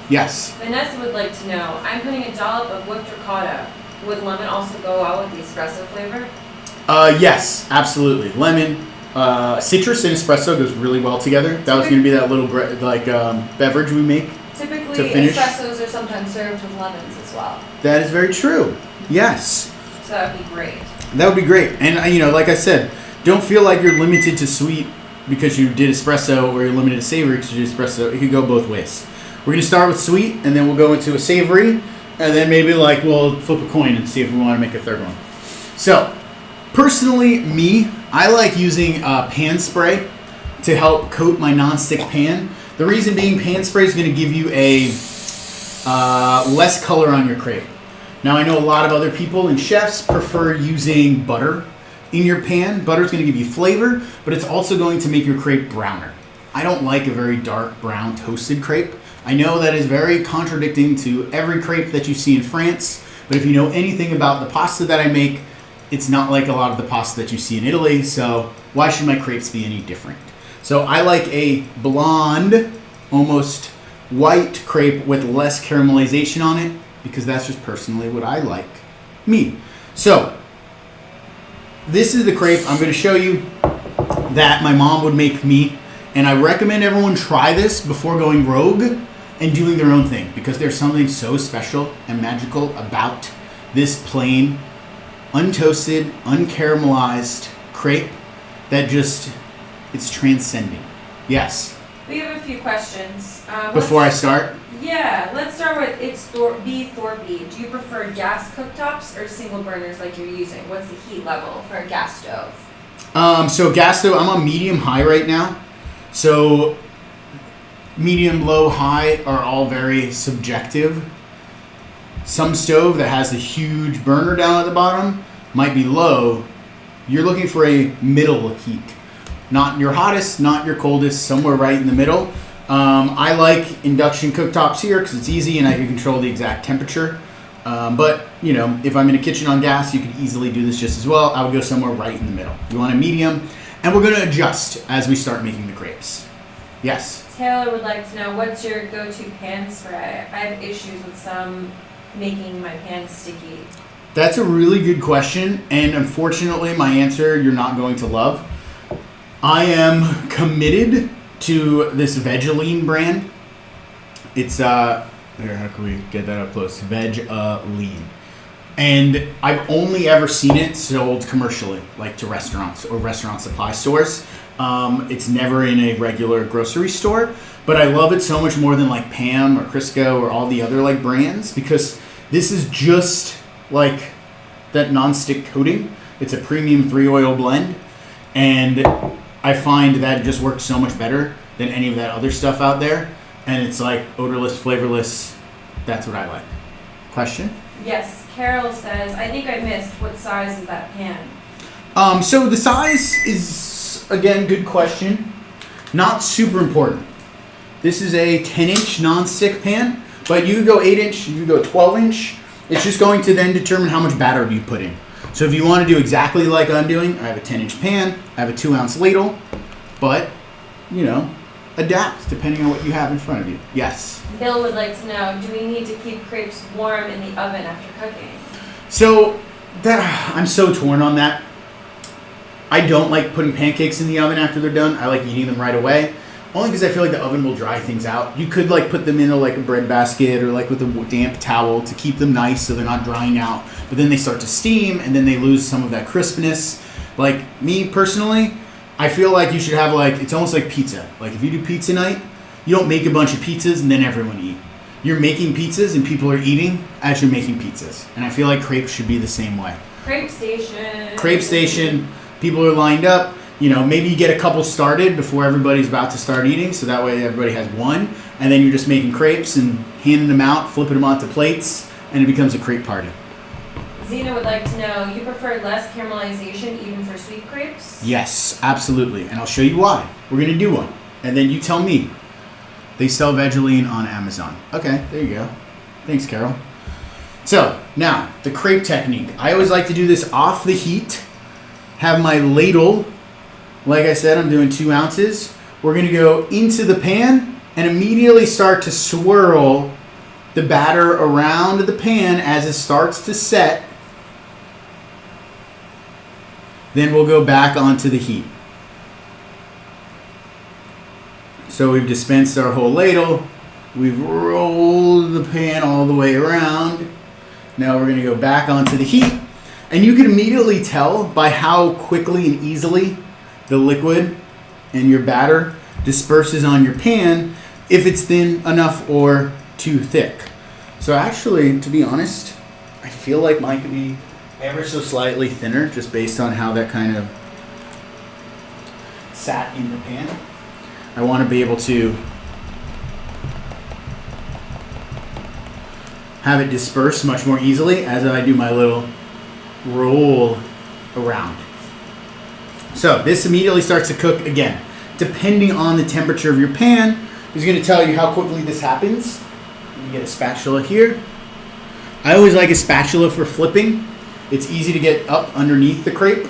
Yes? Vanessa would like to know, I'm putting a dollop of whipped ricotta. Would lemon also go well with the espresso flavor? Yes, absolutely. Lemon, citrus and espresso goes really well together. That was going to be that little beverage we make. Typically, to finish. espressos are sometimes served with lemons as well. That is very true. Yes. So that would be great. That would be great. And, like I said, don't feel like you're limited to sweet because you did espresso, or you're limited to savory because you did espresso. It could go both ways. We're going to start with sweet, and then we'll go into a savory, and then maybe we'll flip a coin and see if we want to make a third one. So, personally, I like using pan spray to help coat my nonstick pan. The reason being, pan spray is going to give you a less color on your crepe. Now, I know a lot of other people and chefs prefer using butter in your pan. Butter is going to give you flavor, but it's also going to make your crepe browner. I don't like a very dark brown toasted crepe. I know that is very contradicting to every crepe that you see in France, but if you know anything about the pasta that I make, it's not like a lot of the pasta that you see in Italy, so why should my crepes be any different? So I like a blonde, almost white crepe with less caramelization on it, because that's just personally what I like. So, this is the crepe I'm going to show you that my mom would make me, and I recommend everyone try this before going rogue and doing their own thing, because there's something so special and magical about this plain, untoasted, uncaramelized crepe that just, it's transcending. Yes? We have a few questions. Before I start? Yeah, let's start with B. Thorpe. Do you prefer gas cooktops or single burners like you're using? What's the heat level for a gas stove? So gas stove, I'm on medium high right now. So medium, low, high are all very subjective. Some stove that has a huge burner down at the bottom might be low. You're looking for a middle heat. Not your hottest, not your coldest, somewhere right in the middle. I like induction cooktops here because it's easy and I can control the exact temperature. But, if I'm in a kitchen on gas, you could easily do this just as well. I would go somewhere right in the middle. You want a medium, and we're going to adjust as we start making the crepes. Yes? Taylor would like to know, what's your go-to pan spray? I have issues with some making my pan sticky. That's a really good question, and unfortunately, my answer you're not going to love. I am committed to this Vegeline brand. It's here, how can we get that up close? Vegeline. And I've only ever seen it sold commercially, like to restaurants or restaurant supply stores. It's never in a regular grocery store, but I love it so much more than like Pam or Crisco or all the other like brands, because this is just like that non-stick coating. It's a premium 3-oil blend, and I find that it just works so much better than any of that other stuff out there. And it's like odorless, flavorless. That's what I like. Question? Yes. Carol says, I think I missed, what size is that pan? So the size is, again, good question. Not super important. This is a 10-inch non-stick pan, but you could go 8-inch, you could go 12-inch. It's just going to then determine how much batter you put in. So if you want to do exactly like I'm doing, I have a 10-inch pan, I have a 2-ounce ladle, but, you know, adapt depending on what you have in front of you. Yes? Bill would like to know, do we need to keep crepes warm in the oven after cooking? So, I'm so torn on that. I don't like putting pancakes in the oven after they're done. I like eating them right away. Only because I feel like the oven will dry things out. You could like put them in like a bread basket or like with a damp towel to keep them nice so they're not drying out. But then they start to steam and then they lose some of that crispness. Like me personally, I feel like you should have like, it's almost like pizza. Like if you do pizza night, you don't make a bunch of pizzas and then everyone eat. You're making pizzas and people are eating as you're making pizzas. And I feel like crepes should be the same way. Crepe station. Crepe station. People are lined up. You know, maybe you get a couple started before everybody's about to start eating, so that way everybody has one. And then you're just making crepes and handing them out, flipping them onto plates, and it becomes a crepe party. Zena would like to know, you prefer less caramelization even for sweet crepes? Yes, absolutely. And I'll show you why. We're going to do one. And then you tell me. They sell Vegeline on Amazon. Okay, there you go. Thanks, Carol. So, now, the Crepe Technique. I always like to do this off the heat. Have my ladle. Like I said, I'm doing 2 ounces. We're going to go into the pan and immediately start to swirl the batter around the pan as it starts to set. Then we'll go back onto the heat. So we've dispensed our whole ladle. We've rolled the pan all the way around. Now we're going to go back onto the heat. And you can immediately tell by how quickly and easily the liquid and your batter disperses on your pan if it's thin enough or too thick. So actually, to be honest, I feel like mine could be ever so slightly thinner just based on how that kind of sat in the pan. I want to be able to have it disperse much more easily as I do my little roll around. So this immediately starts to cook again. Depending on the temperature of your pan, is going to tell you how quickly this happens. You get a spatula here. I always like a spatula for flipping. It's easy to get up underneath the crepe.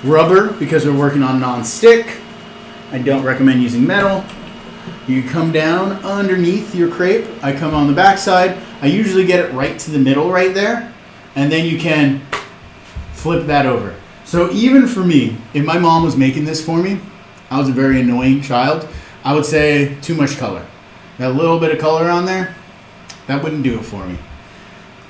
Rubber, because we're working on non-stick. I don't recommend using metal. You come down underneath your crepe. I come on the back side. I usually get it right to the middle right there. And then you can flip that over. So even for me, if my mom was making this for me, I was a very annoying child, I would say too much color. That little bit of color on there, that wouldn't do it for me.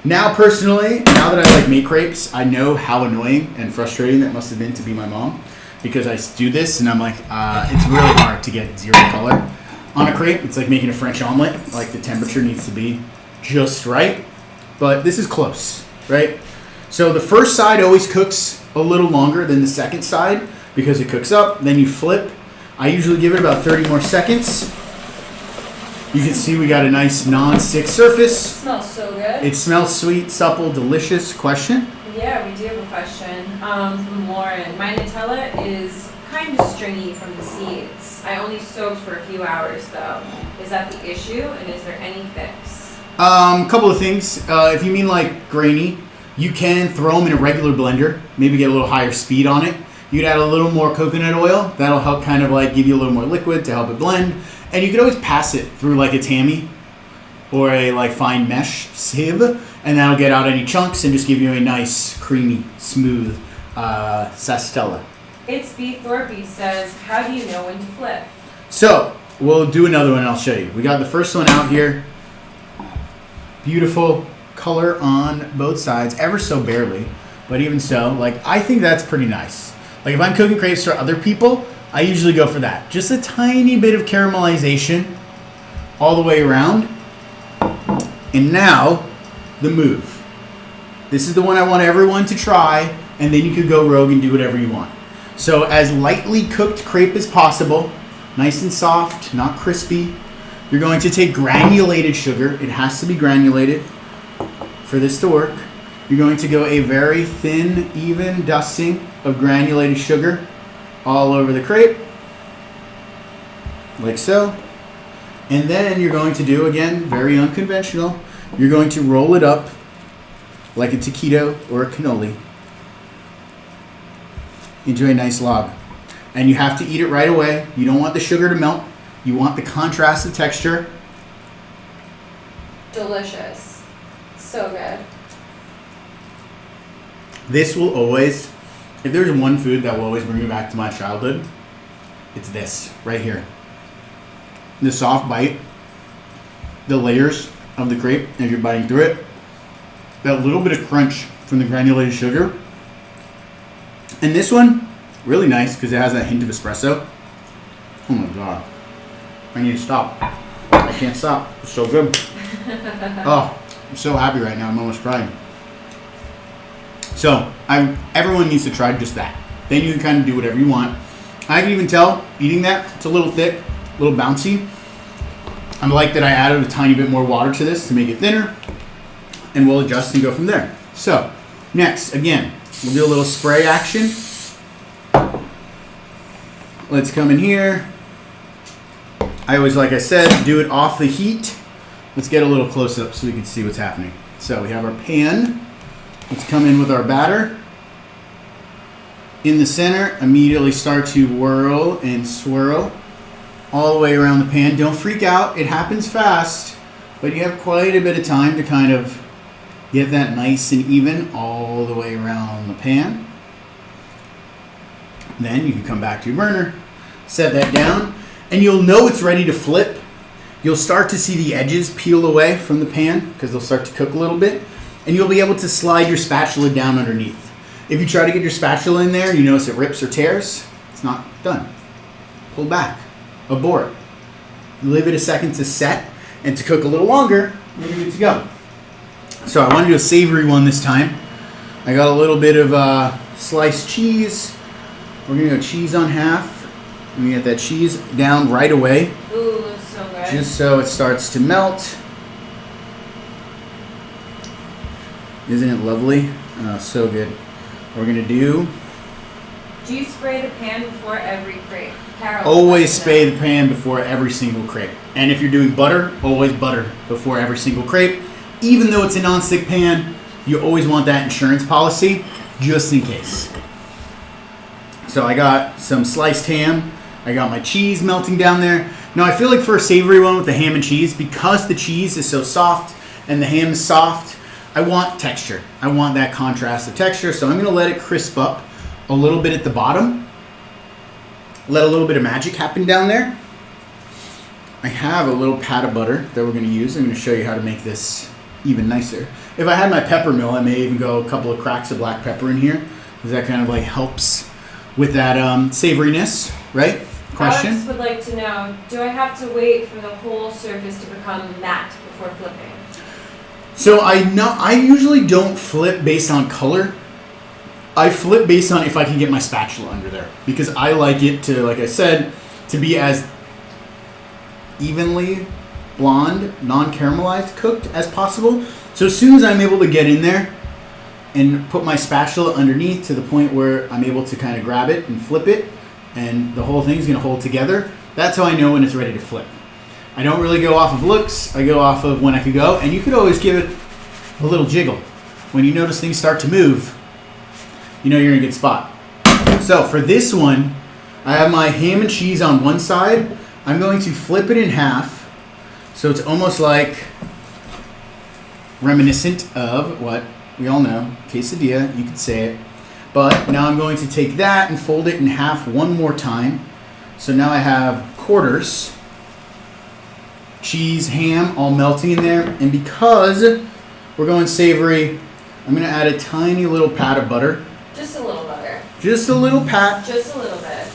Now personally, now that I like make crepes, I know how annoying and frustrating that must have been to be my mom, because I do this and I'm like, it's really hard to get zero color on a crepe. It's like making a French omelet. Like the temperature needs to be just right, but this is close, right? So the first side always cooks a little longer than the second side because it cooks up. Then you flip. I usually give it about 30 more seconds. You can see we got a nice non-stick surface. It smells so good. It smells sweet, supple, delicious. Question? Yeah, we do have a question from Lauren. My Nutella is kind of stringy from the seeds. I only soaked for a few hours though. Is that the issue, and is there any fix? Couple of things. If you mean like grainy, you can throw them in a regular blender, maybe get a little higher speed on it. You could add a little more coconut oil. That'll help kind of like give you a little more liquid to help it blend. And you could always pass it through like a tammy or a like fine mesh sieve, and that'll get out any chunks and just give you a nice, creamy, smooth sastella. It's B. Thorpe says, how do you know when to flip? So we'll do another one and I'll show you. We got the first one out here. Beautiful color on both sides, ever so barely, but even so, like I think that's pretty nice. Like if I'm cooking crepes for other people, I usually go for that. Just a tiny bit of caramelization all the way around. And now, the move. This is the one I want everyone to try, and then you could go rogue and do whatever you want. So as lightly cooked crepe as possible, nice and soft, not crispy. You're going to take granulated sugar. It has to be granulated. for this to work, you're going to go a very thin, even dusting of granulated sugar all over the crepe, like so. And then you're going to do, again, very unconventional, you're going to roll it up like a taquito or a cannoli into a nice log. And you have to eat it right away. You don't want the sugar to melt. You want the contrast of texture. Delicious. So good. This will always, if there's one food that will always bring me back to my childhood, it's this right here. The soft bite, the layers of the crepe as you're biting through it, that little bit of crunch from the granulated sugar. And this one, really nice because it has that hint of espresso. Oh my god. I need to stop. I can't stop. It's so good. Oh, I'm so happy right now. I'm almost crying. So, everyone needs to try just that. Then you can kind of do whatever you want. I can even tell, eating that, it's a little thick, a little bouncy. I like that I added a tiny bit more water to this to make it thinner. And we'll adjust and go from there. So, next, again, we'll do a little spray action. Let's come in here. I always, like I said, do it off the heat. Let's get a little close up so we can see what's happening. So we have our pan. Let's come in with our batter. In the center, immediately start to whirl and swirl all the way around the pan. Don't freak out. It happens fast, but you have quite a bit of time to kind of get that nice and even all the way around the pan. Then you can come back to your burner, set that down, and you'll know it's ready to flip. You'll start to see the edges peel away from the pan because they'll start to cook a little bit, and you'll be able to slide your spatula down underneath. If you try to get your spatula in there and you notice it rips or tears, it's not done. Pull back, abort. Leave it a second to set and to cook a little longer, and you're good to go. So I want to do a savory one this time. I got a little bit of sliced cheese. We're going to go cheese on half. And we get that cheese down right away. Ooh, looks so good. Just so it starts to melt. Isn't it lovely? Oh, so good. What we're going to do... Do you spray the pan before every crepe? Carol, always spray the pan before every single crepe. And if you're doing butter, always butter before every single crepe. Even though it's a non-stick pan, you always want that insurance policy, just in case. So I got some sliced ham. I got my cheese melting down there. Now I feel like for a savory one with the ham and cheese, because the cheese is so soft and the ham is soft, I want texture. I want that contrast of texture. So I'm going to let it crisp up a little bit at the bottom. Let a little bit of magic happen down there. I have a little pat of butter that we're going to use. I'm going to show you how to make this even nicer. If I had my pepper mill, I may even go a couple of cracks of black pepper in here, because that kind of like helps with that savoriness, right? Question? Alex would like to know, do I have to wait for the whole surface to become matte before flipping? So I usually don't flip based on color. I flip based on if I can get my spatula under there, because I like it to, like I said, to be as evenly blonde, non-caramelized cooked as possible. So as soon as I'm able to get in there and put my spatula underneath to the point where I'm able to kind of grab it and flip it, and the whole thing's going to hold together, that's how I know when it's ready to flip. I don't really go off of looks. I go off of when I could go, and you could always give it a little jiggle. When you notice things start to move, you know you're in a good spot. So for this one, I have my ham and cheese on one side. I'm going to flip it in half, so it's almost like reminiscent of what we all know, quesadilla, you could say it. But now I'm going to take that and fold it in half one more time. So now I have quarters, cheese, ham, all melting in there. And because we're going savory, I'm going to add a tiny little pat of butter. Just a little butter. Just a little pat. Just a little bit.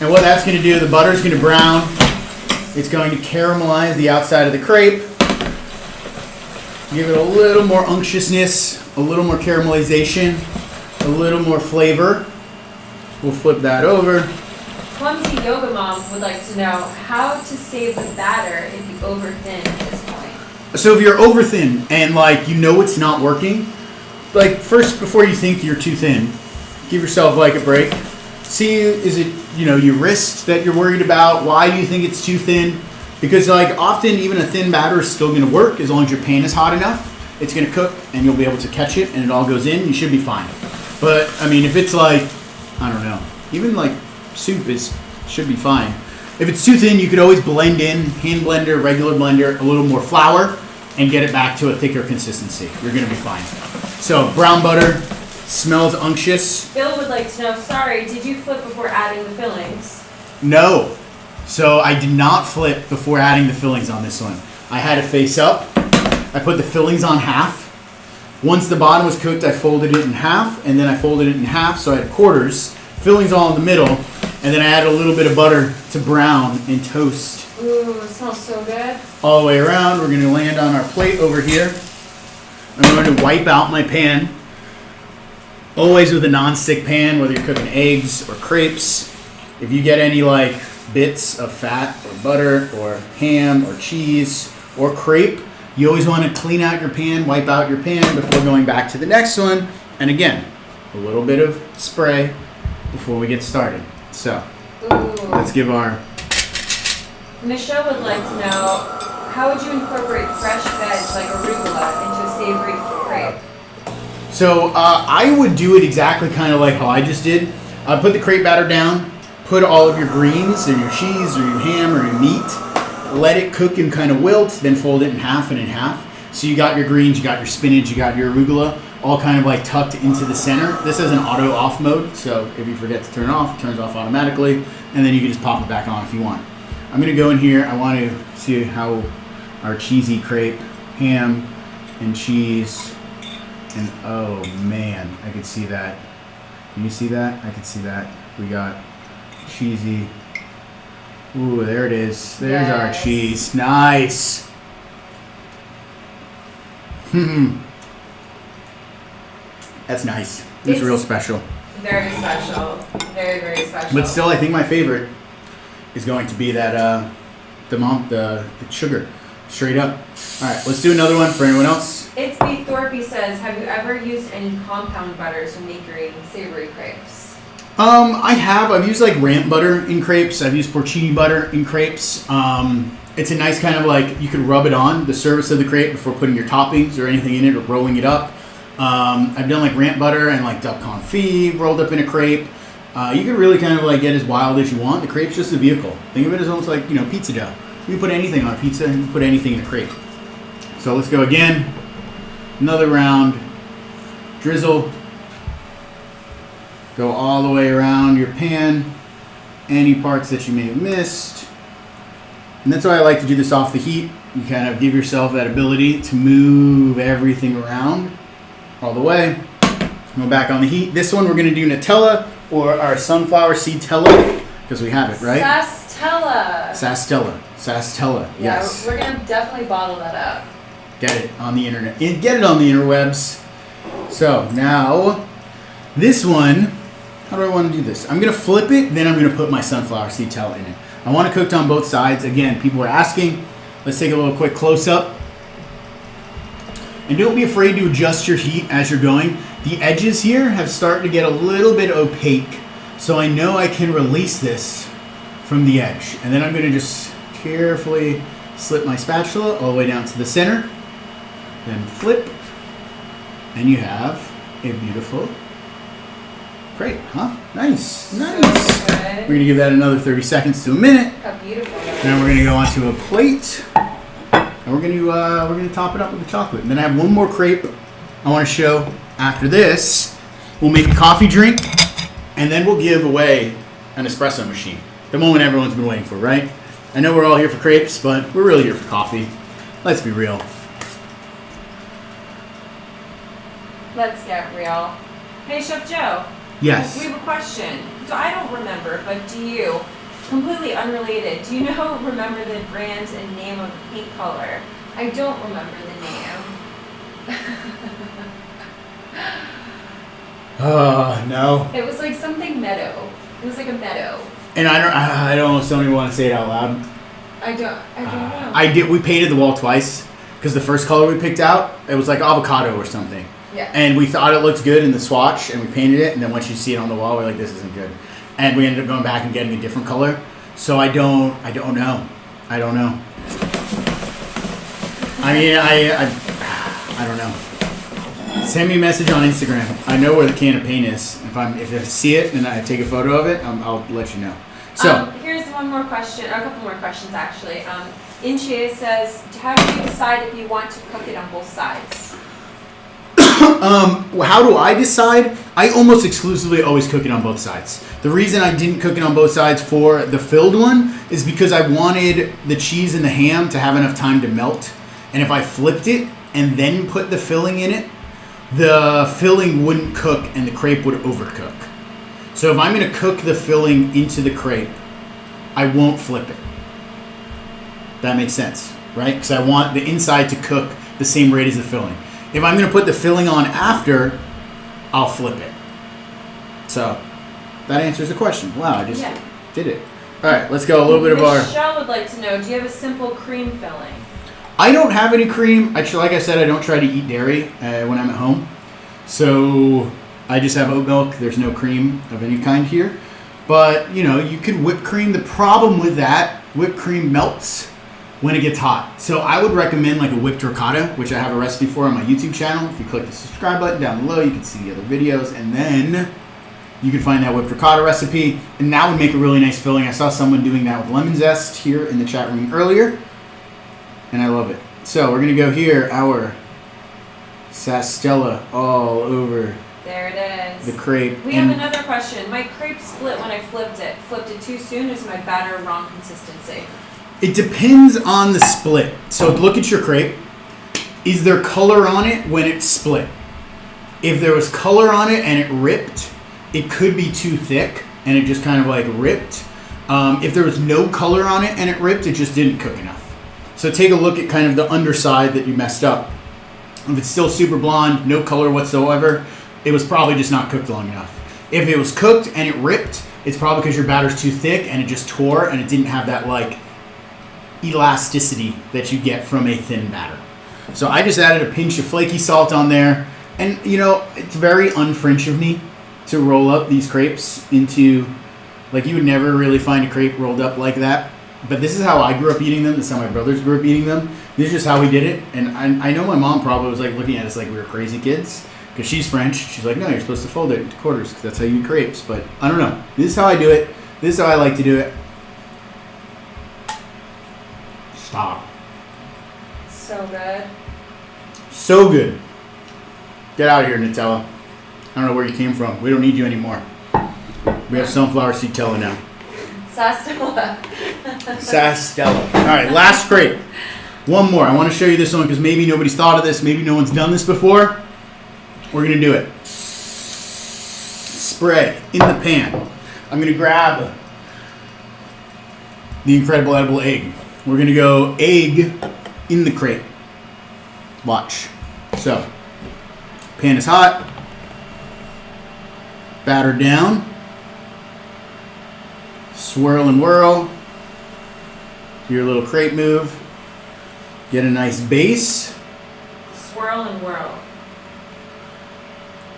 And what that's going to do, the butter is going to brown. It's going to caramelize the outside of the crepe. Give it a little more unctuousness, a little more caramelization, a little more flavor. We'll flip that over. Clumsy Yoga Mom would like to know how to save the batter if you over thin at this point. So if you're over thin and like you know it's not working, like first before you think you're too thin, give yourself like a break. See, is it your wrist that you're worried about? Why do you think it's too thin? Because like often even a thin batter is still going to work as long as your pan is hot enough. It's going to cook and you'll be able to catch it and it all goes in. You should be fine. But I mean, if it's like, I don't know, even like soup should be fine. If it's too thin, you could always blend in, hand blender, regular blender, a little more flour, and get it back to a thicker consistency. You're going to be fine. So brown butter, smells unctuous. Bill would like to know, sorry, did you flip before adding the fillings? No. So I did not flip before adding the fillings on this one. I had it face up. I put the fillings on half. Once the bottom was cooked, I folded it in half, and then I folded it in half, so I had quarters. Fillings all in the middle, and then I add a little bit of butter to brown and toast. Ooh, it smells so good. All the way around. We're going to land on our plate over here. I'm going to wipe out my pan. Always with a non-stick pan, whether you're cooking eggs or crepes. If you get any like bits of fat or butter or ham or cheese or crepe, you always want to clean out your pan, wipe out your pan before going back to the next one. And again, a little bit of spray before we get started. So, let's give our... Michelle would like to know, how would you incorporate fresh veg like arugula into a savory crepe? So, I would do it exactly kind of like how I just did. Put the crepe batter down, put all of your greens or your cheese or your ham or your meat, let it cook and kind of wilt, then fold it in half and in half. So you got your greens, you got your spinach, you got your arugula, all kind of like tucked into the center. This has an auto off mode, so if you forget to turn it off, it turns off automatically, and then you can just pop it back on if you want. I'm gonna go in here, I want to see how our cheesy crepe, ham and cheese, and oh man, I could see that. Can you see that? I could see that. We got cheesy. Ooh, there it is. There's our cheese. Nice. That's nice. It's real special. Very special. Very, very special. But still, I think my favorite is going to be that the sugar, straight up. All right, let's do another one for anyone else. It's B. Thorpe says, have you ever used any compound butters when making savory crepes? I have. I've used like ramp butter in crepes. I've used porcini butter in crepes. It's a nice kind of like, you can rub it on the surface of the crepe before putting your toppings or anything in it or rolling it up. I've done like ramp butter and like duck confit rolled up in a crepe. You can really kind of like get as wild as you want. The crepe's just a vehicle. Think of it as almost like, pizza dough. You can put anything on a pizza and you can put anything in a crepe. So let's go again. Another round. Drizzle. Go all the way around your pan. Any parts that you may have missed. And that's why I like to do this off the heat. You kind of give yourself that ability to move everything around all the way. Go back on the heat. This one we're going to do Nutella or our sunflower seed Tella because we have it, right? Sastella. Yeah, yes. we're going to definitely bottle that up. Get it on the internet. Get it on the interwebs. So now, this one, how do I want to do this? I'm going to flip it, then I'm going to put my sunflower seed Tella in it. I want it cooked on both sides. Again, people are asking. Let's take a little quick close-up. And don't be afraid to adjust your heat as you're going. The edges here have started to get a little bit opaque, so I know I can release this from the edge. And then I'm going to just carefully slip my spatula all the way down to the center. Then flip. And you have a beautiful crepe, huh? Nice. Nice. So We're going to give that another 30 seconds to a minute. How beautiful. Now we're going to go onto a plate. And we're going to top it up with the chocolate. And then I have one more crepe I want to show after this. We'll make a coffee drink, and then we'll give away an espresso machine. The moment everyone's been waiting for, right? I know we're all here for crepes, but we're really here for coffee. Let's be real. Let's get real. Hey, Chef Joe. Yes. We have a question. So I don't remember, but do you? Completely unrelated. Do you remember the brand and name of the paint color? I don't remember the name. No. It was like something meadow. It was like a meadow. And I almost don't even want to say it out loud. I don't know. We painted the wall twice, because the first color we picked out, it was like avocado or something. Yeah. And we thought it looked good in the swatch, and we painted it, and then once you see it on the wall, we're like, this isn't good. And we ended up going back and getting a different color. So I don't know. I don't know. I mean, I don't know. Send me a message on Instagram. I know where the can of paint is. If I see it and I take a photo of it, I'll let you know. So here's one more question, or a couple more questions actually. Inchie says, how do you decide if you want to cook it on both sides? How do I decide? I almost exclusively always cook it on both sides. The reason I didn't cook it on both sides for the filled one is because I wanted the cheese and the ham to have enough time to melt. And if I flipped it and then put the filling in it, the filling wouldn't cook and the crepe would overcook. So if I'm going to cook the filling into the crepe, I won't flip it. That makes sense, right? Because I want the inside to cook the same rate as the filling. If I'm going to put the filling on after, I'll flip it. So that answers the question. Wow, I just did it. All right, let's go a little bit of our... Michelle would like to know, do you have a simple cream filling? I don't have any cream. Actually, like I said, I don't try to eat dairy when I'm at home. So I just have oat milk. There's no cream of any kind here. But, you know, you could whip cream. The problem with that, whipped cream melts when it gets hot. So I would recommend like a whipped ricotta, which I have a recipe for on my YouTube channel. If you click the subscribe button down below, you can see the other videos. And then you can find that whipped ricotta recipe. And that would make a really nice filling. I saw someone doing that with lemon zest here in the chat room earlier. And I love it. So we're going to go here, our Sastella all over there it is. the crepe. We have another question. My crepe split when I flipped it. Flipped it too soon? Is my batter wrong consistency? It depends on the split. So look at your crepe. Is there color on it when it's split? If there was color on it and it ripped, it could be too thick and it just kind of like ripped. If there was no color on it and it ripped, it just didn't cook enough. So take a look at kind of the underside that you messed up. If it's still super blonde, no color whatsoever, it was probably just not cooked long enough. If it was cooked and it ripped, it's probably because your batter's too thick and it just tore and it didn't have that like elasticity that you get from a thin batter. So I just added a pinch of flaky salt on there. And you know, it's very un-French of me to roll up these crepes into, like you would never really find a crepe rolled up like that. But this is how I grew up eating them. This is how my brothers grew up eating them. This is just how we did it. And I know my mom probably was like looking at us like we were crazy kids. Because she's French. She's like, no, you're supposed to fold it into quarters because that's how you eat crepes. But I don't know. This is how I do it. This is how I like to do it. Stop. So good. So good. Get out of here, Nutella. I don't know where you came from. We don't need you anymore. We have sunflower seed Tella now. Sastella. Sastella. All right, last crepe. One more. I want to show you this one because maybe nobody's thought of this. Maybe no one's done this before. We're going to do it. Spray in the pan. I'm going to grab the incredible edible egg. We're going to go egg in the crepe. Watch. So, pan is hot. Batter down. Swirl and whirl. Do your little crepe move. Get a nice base. Swirl and whirl.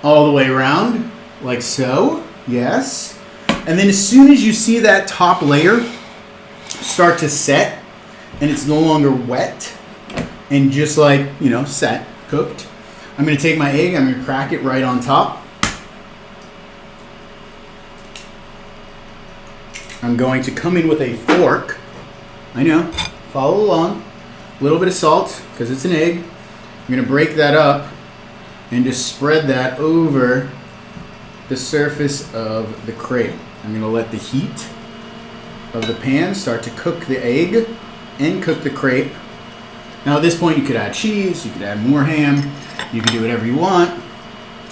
All the way around, like so. Yes. And then as soon as you see that top layer start to set, and it's no longer wet, and just like, you know, set, cooked, I'm going to take my egg, I'm going to crack it right on top. I'm going to come in with a fork. I know, follow along. A little bit of salt, because it's an egg. I'm going to break that up and just spread that over the surface of the crepe. I'm going to let the heat of the pan start to cook the egg and cook the crepe. Now at this point you could add cheese, you could add more ham, you can do whatever you want.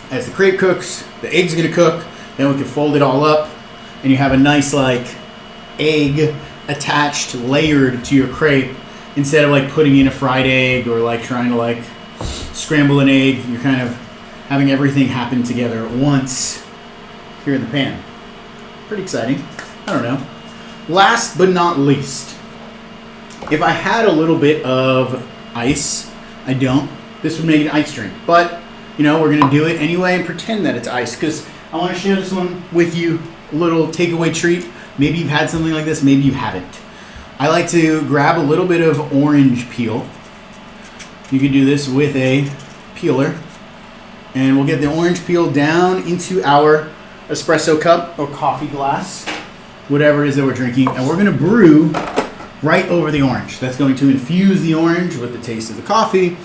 As the crepe cooks, the egg's going to cook, then we can fold it all up and you have a nice like egg attached, layered to your crepe instead of like putting in a fried egg or like trying to like scramble an egg. You're kind of having everything happen together at once here in the pan. Pretty exciting. I don't know. Last but not least, if I had a little bit of ice, I don't. This would make an ice drink. But, you know, we're going to do it anyway and pretend that it's ice. Because I want to share this one with you. A little takeaway treat. Maybe you've had something like this. Maybe you haven't. I like to grab a little bit of orange peel. You can do this with a peeler. And we'll get the orange peel down into our espresso cup or coffee glass, whatever it is that we're drinking. And we're going to brew right over the orange. That's going to infuse the orange with the taste of the coffee.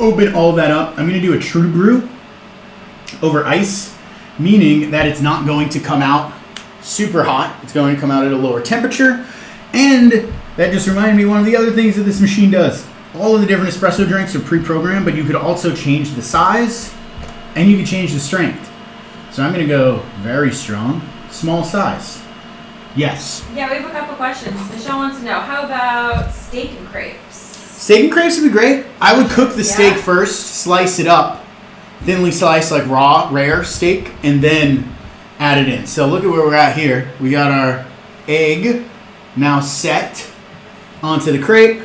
Open all that up. I'm going to do a true brew over ice, meaning that it's not going to come out super hot. It's going to come out at a lower temperature. And that just reminded me one of the other things that this machine does. All of the different espresso drinks are pre-programmed, but you could also change the size and you can change the strength. So I'm going to go very strong, small size. Yes. Yeah, we have a couple questions. Michelle wants to know, how about steak and crepes? Steak and crepes would be great. I would cook the steak first, slice it up, thinly sliced like raw, rare steak, and then add it in. So look at where we're at here. We got our egg now set onto the crepe.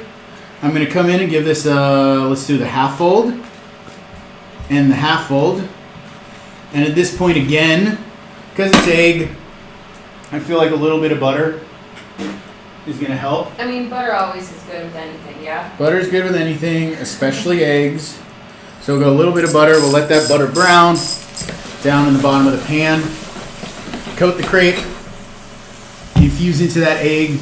I'm going to come in and give this let's do the half fold and the half fold. And at this point again, because it's egg, I feel like a little bit of butter is going to help. I mean, butter always is good with anything, yeah? Butter is good with anything, especially eggs. So we'll go a little bit of butter. We'll let that butter brown down in the bottom of the pan. Coat the crepe. Infuse into that egg.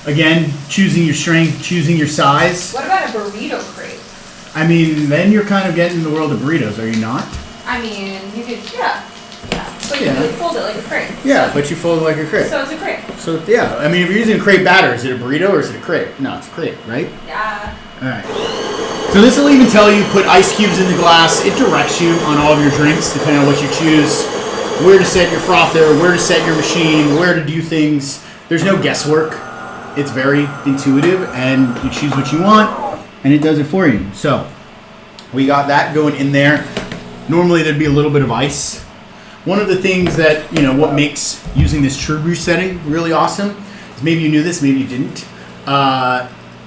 Again, choosing your strength, choosing your size. What about a burrito crepe? I mean, then you're kind of getting in the world of burritos, are you not? I mean, you could, yeah. But Yeah. you fold it like a crepe. Yeah, So, but you fold it like a crepe. so it's a crepe. So, yeah, I mean, if you're using crepe batter, is it a burrito or is it a crepe? No, it's a crepe, right? Yeah. All right. So this will even tell you, put ice cubes in the glass. It directs you on all of your drinks, depending on what you choose, where to set your frother, where to set your machine, where to do things. There's no guesswork. It's very intuitive, and you choose what you want, and it does it for you. So we got that going in there. Normally there'd be a little bit of ice. One of the things that, you know, what makes using this true brew setting really awesome is, maybe you knew this, maybe you didn't.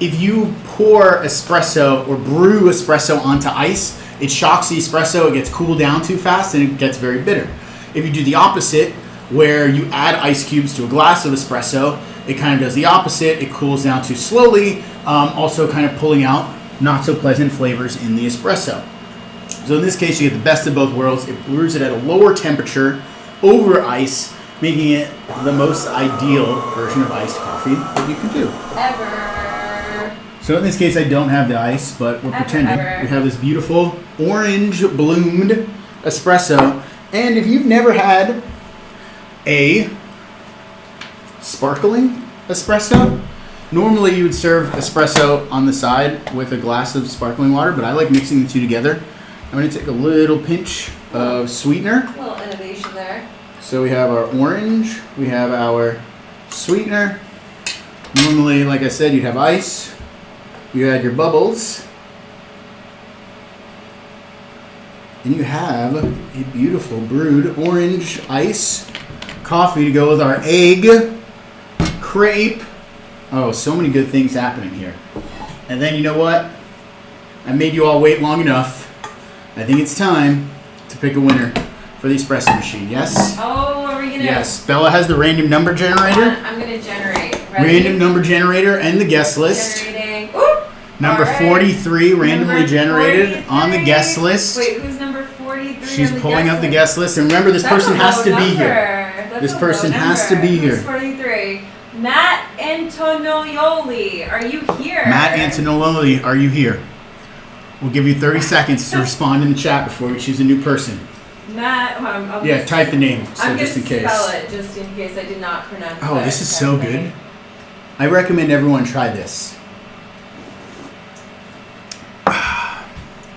If you pour espresso or brew espresso onto ice, it shocks the espresso, it gets cooled down too fast, and it gets very bitter. If you do the opposite, where you add ice cubes to a glass of espresso, it kind of does the opposite. It cools down too slowly, also kind of pulling out not so pleasant flavors in the espresso. So in this case, you get the best of both worlds. It brews it at a lower temperature over ice, making it the most ideal version of iced coffee that you can do. Ever. So in this case, I don't have the ice, but we're pretending. Ever. We have this beautiful orange bloomed espresso. And if you've never had a sparkling espresso, normally you would serve espresso on the side with a glass of sparkling water, but I like mixing the two together. I'm going to take a little pinch of sweetener. A little innovation there. So we have our orange, we have our sweetener. Normally, like I said, you'd have ice, you add your bubbles, and you have a beautiful brewed orange ice coffee to go with our egg crepe. Oh, so many good things happening here. And then, you know what? I made you all wait long enough. I think it's time to pick a winner for the espresso machine. Yes? Oh, are we gonna? Yes. Bella has the random number generator. I'm gonna generate. Ready? Random number generator and the guest list. Generating. Ooh. Number All right. 43 randomly Number generated on the 43. guest list. Wait, who's number 43? She's on the pulling guest up the list? guest list. And remember, this That's person a has low to be number. here. That's This a person low has to number. be Who's here. 43. Matt Antonioli, are you here? Matt Antonelli, are you here? We'll give you 30 seconds to respond in the chat before we choose a new person. Matt, I'll Yeah, just- type the name, so I'm just in gonna case. spell it just in case I did not pronounce it. Oh, this is so good. I recommend everyone try this.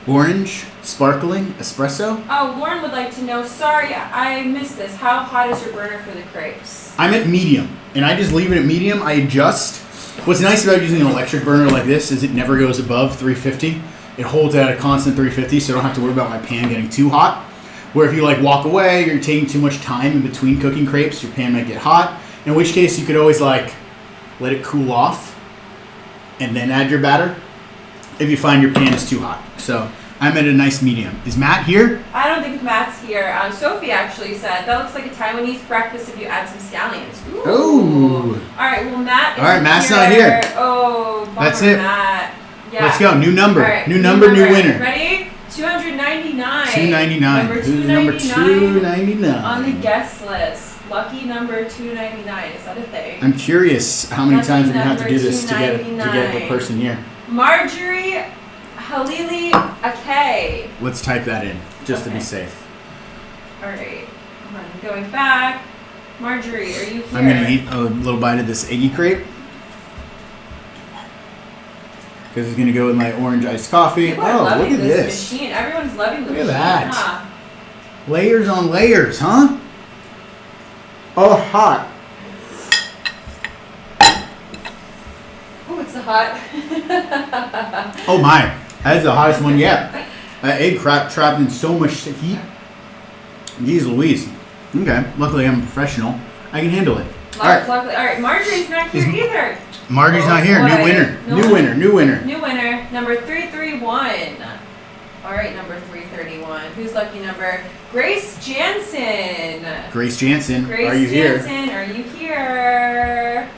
Orange, sparkling, espresso. Oh, Lauren would like to know, sorry, I missed this. How hot is your burner for the crepes? I'm at medium, and I just leave it at medium. I adjust. What's nice about using an electric burner like this is it never goes above 350. It holds at a constant 350, so I don't have to worry about my pan getting too hot. Where if you like walk away, you're taking too much time in between cooking crepes, your pan might get hot. In which case, you could always like let it cool off and then add your batter. if you find your pan is too hot. So I'm at a nice medium. Is Matt here? I don't think Matt's here. Sophie actually said that looks like a Taiwanese breakfast if you add some scallions. Ooh. All right. Well, Matt. All right, Matt's not here. Oh, bummer, that's it. Matt. Yeah. Let's go. New number. Right. New number. New winner. Ready? 299. 299. Number Who's number 299 on the guest list? Lucky number 299. Is that a thing? I'm curious how many times we're gonna have to do this to get the person here. Marjorie Halili Akay. Let's type that in just to be safe. All right. I'm going back. Marjorie, are you here? I'm gonna eat a little bite of this eggy crepe because it's gonna go with my orange iced coffee. People are loving look at this machine. Everyone's loving the machine. Look at that. Huh? Layers on layers, huh? Oh, hot. Oh, it's hot. Oh my, that's the hottest one yet. That egg trapped in so much heat. Jeez Louise. Okay, luckily I'm a professional. I can handle it. All right, Marjorie's not here either. Marjorie's not here. New winner. New winner. New winner. New winner. Number 331. All right, number 331. Who's lucky number? Grace Jansen. Grace Jansen. Grace Are you here? Jansen, are you here?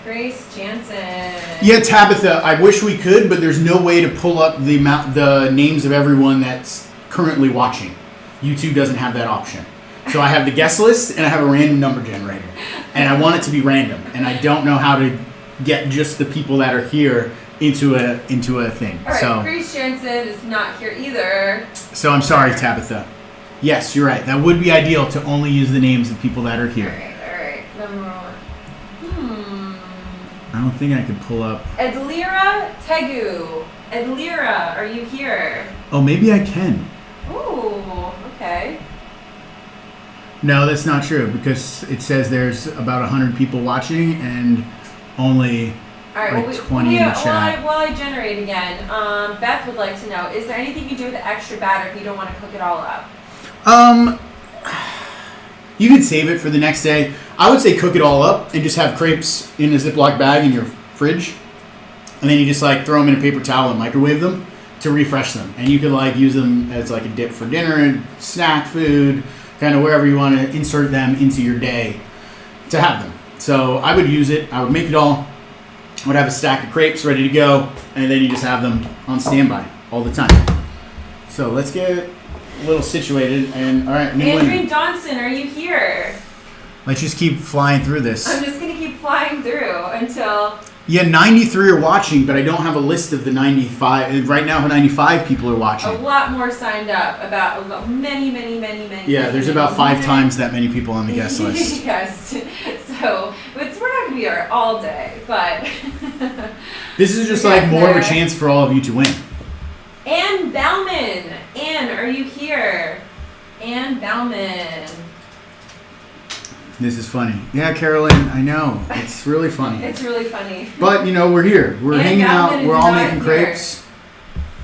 Grace Jansen. Yeah, Tabitha. I wish we could, but there's no way to pull up the names of everyone that's currently watching. YouTube doesn't have that option. So I have the guest list and I have a random number generator, and I want it to be random, and I don't know how to get just the people that are here into a thing. All right, so Grace Jansen is not here either. So I'm sorry, Tabitha. Yes, you're right. That would be ideal to only use the names of people that are here. All right. Number one. I don't think I could pull up. Edlira Tegu. Edlira, are you here? Oh, maybe I can. Ooh, okay. No, that's not true because it says there's about 100 people watching and only like 20 in the chat. While I generate again, Beth would like to know, is there anything you do with the extra batter if you don't want to cook it all up? You could save it for the next day. I would say cook it all up and just have crepes in a Ziploc bag in your fridge. And then you just like throw them in a paper towel and microwave them to refresh them. And you could like use them as like a dip for dinner and snack food, kind of wherever you want to insert them into your day to have them. So I would use it. I would make it all. I would have a stack of crepes ready to go, and then you just have them on standby all the time. So let's get a little situated. And all right, Andrew Johnson, are you here? Let's just keep flying through this. I'm just gonna keep flying through until. Yeah, 93 are watching, but I don't have a list of the 95. Right now, 95 people are watching. A lot more signed up. About many. Yeah, there's about 5 times that many people on the guest list. Yes. So, we're not going to be here all day, but... This is just like more of a chance for all of you to win. Ann Bauman. Ann, are you here? Ann Bauman. This is funny. Yeah, Carolyn, I know. It's really funny. It's really funny. But, you know, we're here. We're hanging out. We're all making crepes.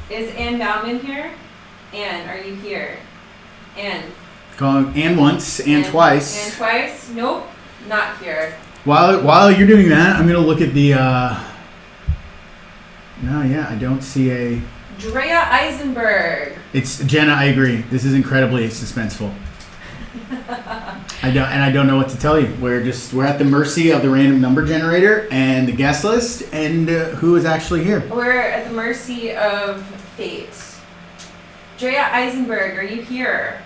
Is Ann Bauman here? Ann, are you here? Ann. Call Ann once, Ann twice. Ann twice? Nope, not here. While you're doing that, I'm going to look at the... No, yeah, I don't see a... Drea Eisenberg. It's Jenna, I agree. This is incredibly suspenseful. I don't know what to tell you. We're at the mercy of the random number generator and the guest list and who is actually here. We're at the mercy of fate. Drea Eisenberg, are you here?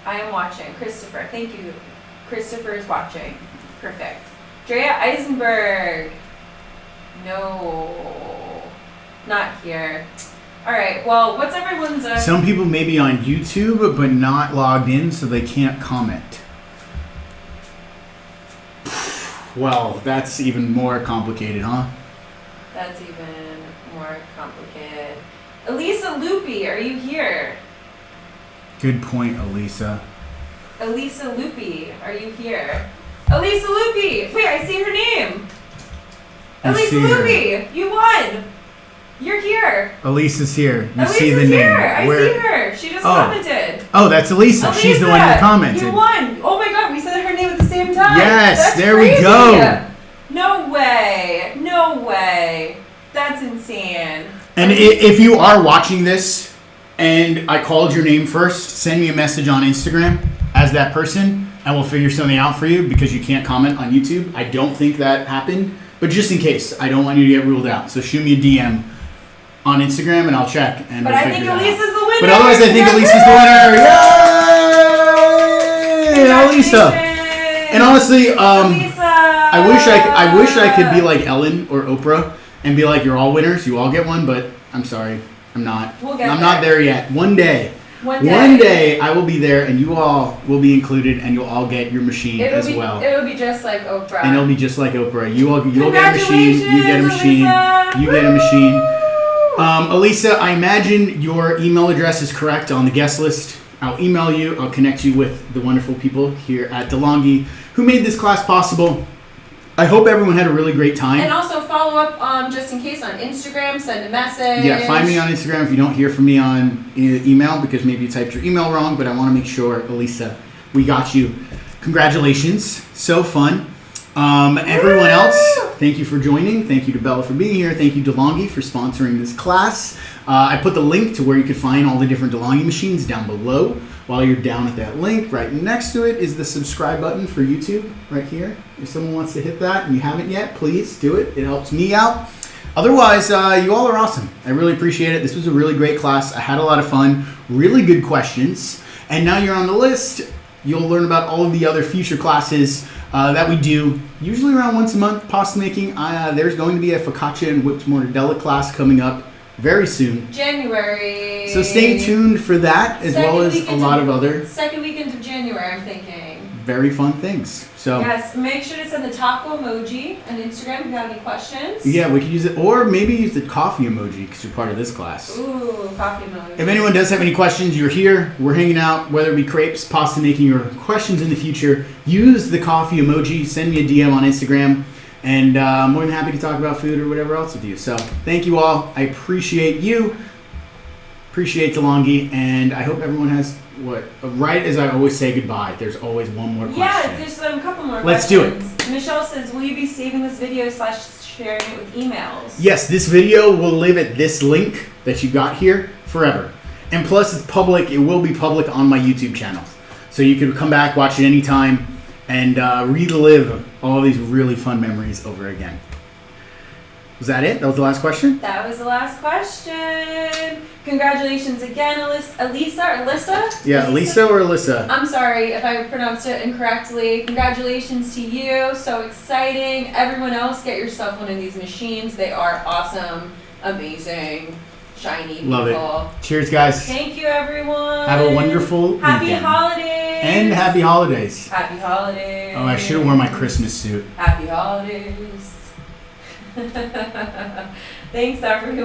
I am watching. Christopher, thank you. Christopher is watching. Perfect. Drea Eisenberg. No, not here. All right. Well, what's everyone's? Some people may be on YouTube but not logged in, so they can't comment. Well, that's even more complicated, huh? That's even more complicated. Elisa Loopy, are you here? Good point, Elisa. Elisa Loopy, are you here? Elisa Loopy! Wait, I see her name! Elisa Loopy! You won! You're here! Elisa's here. You Elisa's see the name. Here! I see her! She just commented. Oh, that's Elisa. She's the one who commented. You won! Oh my god, we said her name at the same time! Yes, That's there crazy. we go! No way! No way! That's insane. And if you are watching this and I called your name first, send me a message on Instagram as that person, and we'll figure something out for you because you can't comment on YouTube. I don't think that happened, but just in case, I don't want you to get ruled out. So shoot me a DM on Instagram and I'll check. And but we'll I think Elisa's the winner. But otherwise, I think Elisa's the winner. Yay! Elisa. And honestly, I wish I could be like Ellen or Oprah and be like, you're all winners, you all get one, but I'm sorry, I'm not. I'm not there yet. One day I will be there, and you all will be included, and you'll all get your machine as well. It will be just like Oprah. And it'll be just like Oprah. You'll get a machine. You get a machine. Elisa. You get a machine. Elisa, I imagine your email address is correct on the guest list. I'll email you. I'll connect you with the wonderful people here at DeLonghi who made this class possible. I hope everyone had a really great time. And also follow up just in case on Instagram, send a message. Yeah, find me on Instagram if you don't hear from me on email because maybe you typed your email wrong, but I want to make sure, Elisa, we got you. Congratulations. So fun. Everyone else, thank you for joining. Thank you to Bella for being here. Thank you, DeLonghi, for sponsoring this class. I put the link to where you can find all the different DeLonghi machines down below. While you're down at that link, right next to it is the subscribe button for YouTube right here. If someone wants to hit that and you haven't yet, please do it. It helps me out. Otherwise, you all are awesome. I really appreciate it. This was a really great class. I had a lot of fun. Really good questions. And now you're on the list. You'll learn about all of the other future classes that we do, usually around once a month. Pasta making. There's going to be a focaccia and whipped mortadella class coming up very soon. January. So stay tuned for that, as well as a lot of other second weekend of January, I'm thinking. Very fun things. So yes, make sure to send the taco emoji on Instagram if you have any questions. Yeah, we could use it, or maybe use the coffee emoji because you're part of this class. Ooh, coffee emoji. If anyone does have any questions, you're here, we're hanging out, whether it be crepes, pasta making, or questions in the future, use the coffee emoji, send me a DM on Instagram. And I'm more than happy to talk about food or whatever else with you. So thank you all. I appreciate you. Appreciate DeLonghi. And I hope everyone has right as I always say goodbye, there's always one more question. Yeah, there's a couple more Let's questions. do it. Michelle says, will you be saving this video / sharing it with emails? Yes, this video will live at this link that you got here forever. And plus it's public. It will be public on my YouTube channel. So you can come back, watch it anytime, and relive all these really fun memories over again. Was that it? That was the last question? That was the last question. Congratulations again, Elisa or Alyssa? Yeah, Elisa or Alyssa? I'm sorry if I pronounced it incorrectly. Congratulations to you. So exciting. Everyone else, get yourself one of these machines. They are awesome, amazing, shiny, Love beautiful. it. Cheers, guys. Thank you, everyone. Have a wonderful Happy weekend. holidays. And happy holidays. Happy holidays. Oh, I should have worn my Christmas suit. Happy holidays. Thanks, everyone.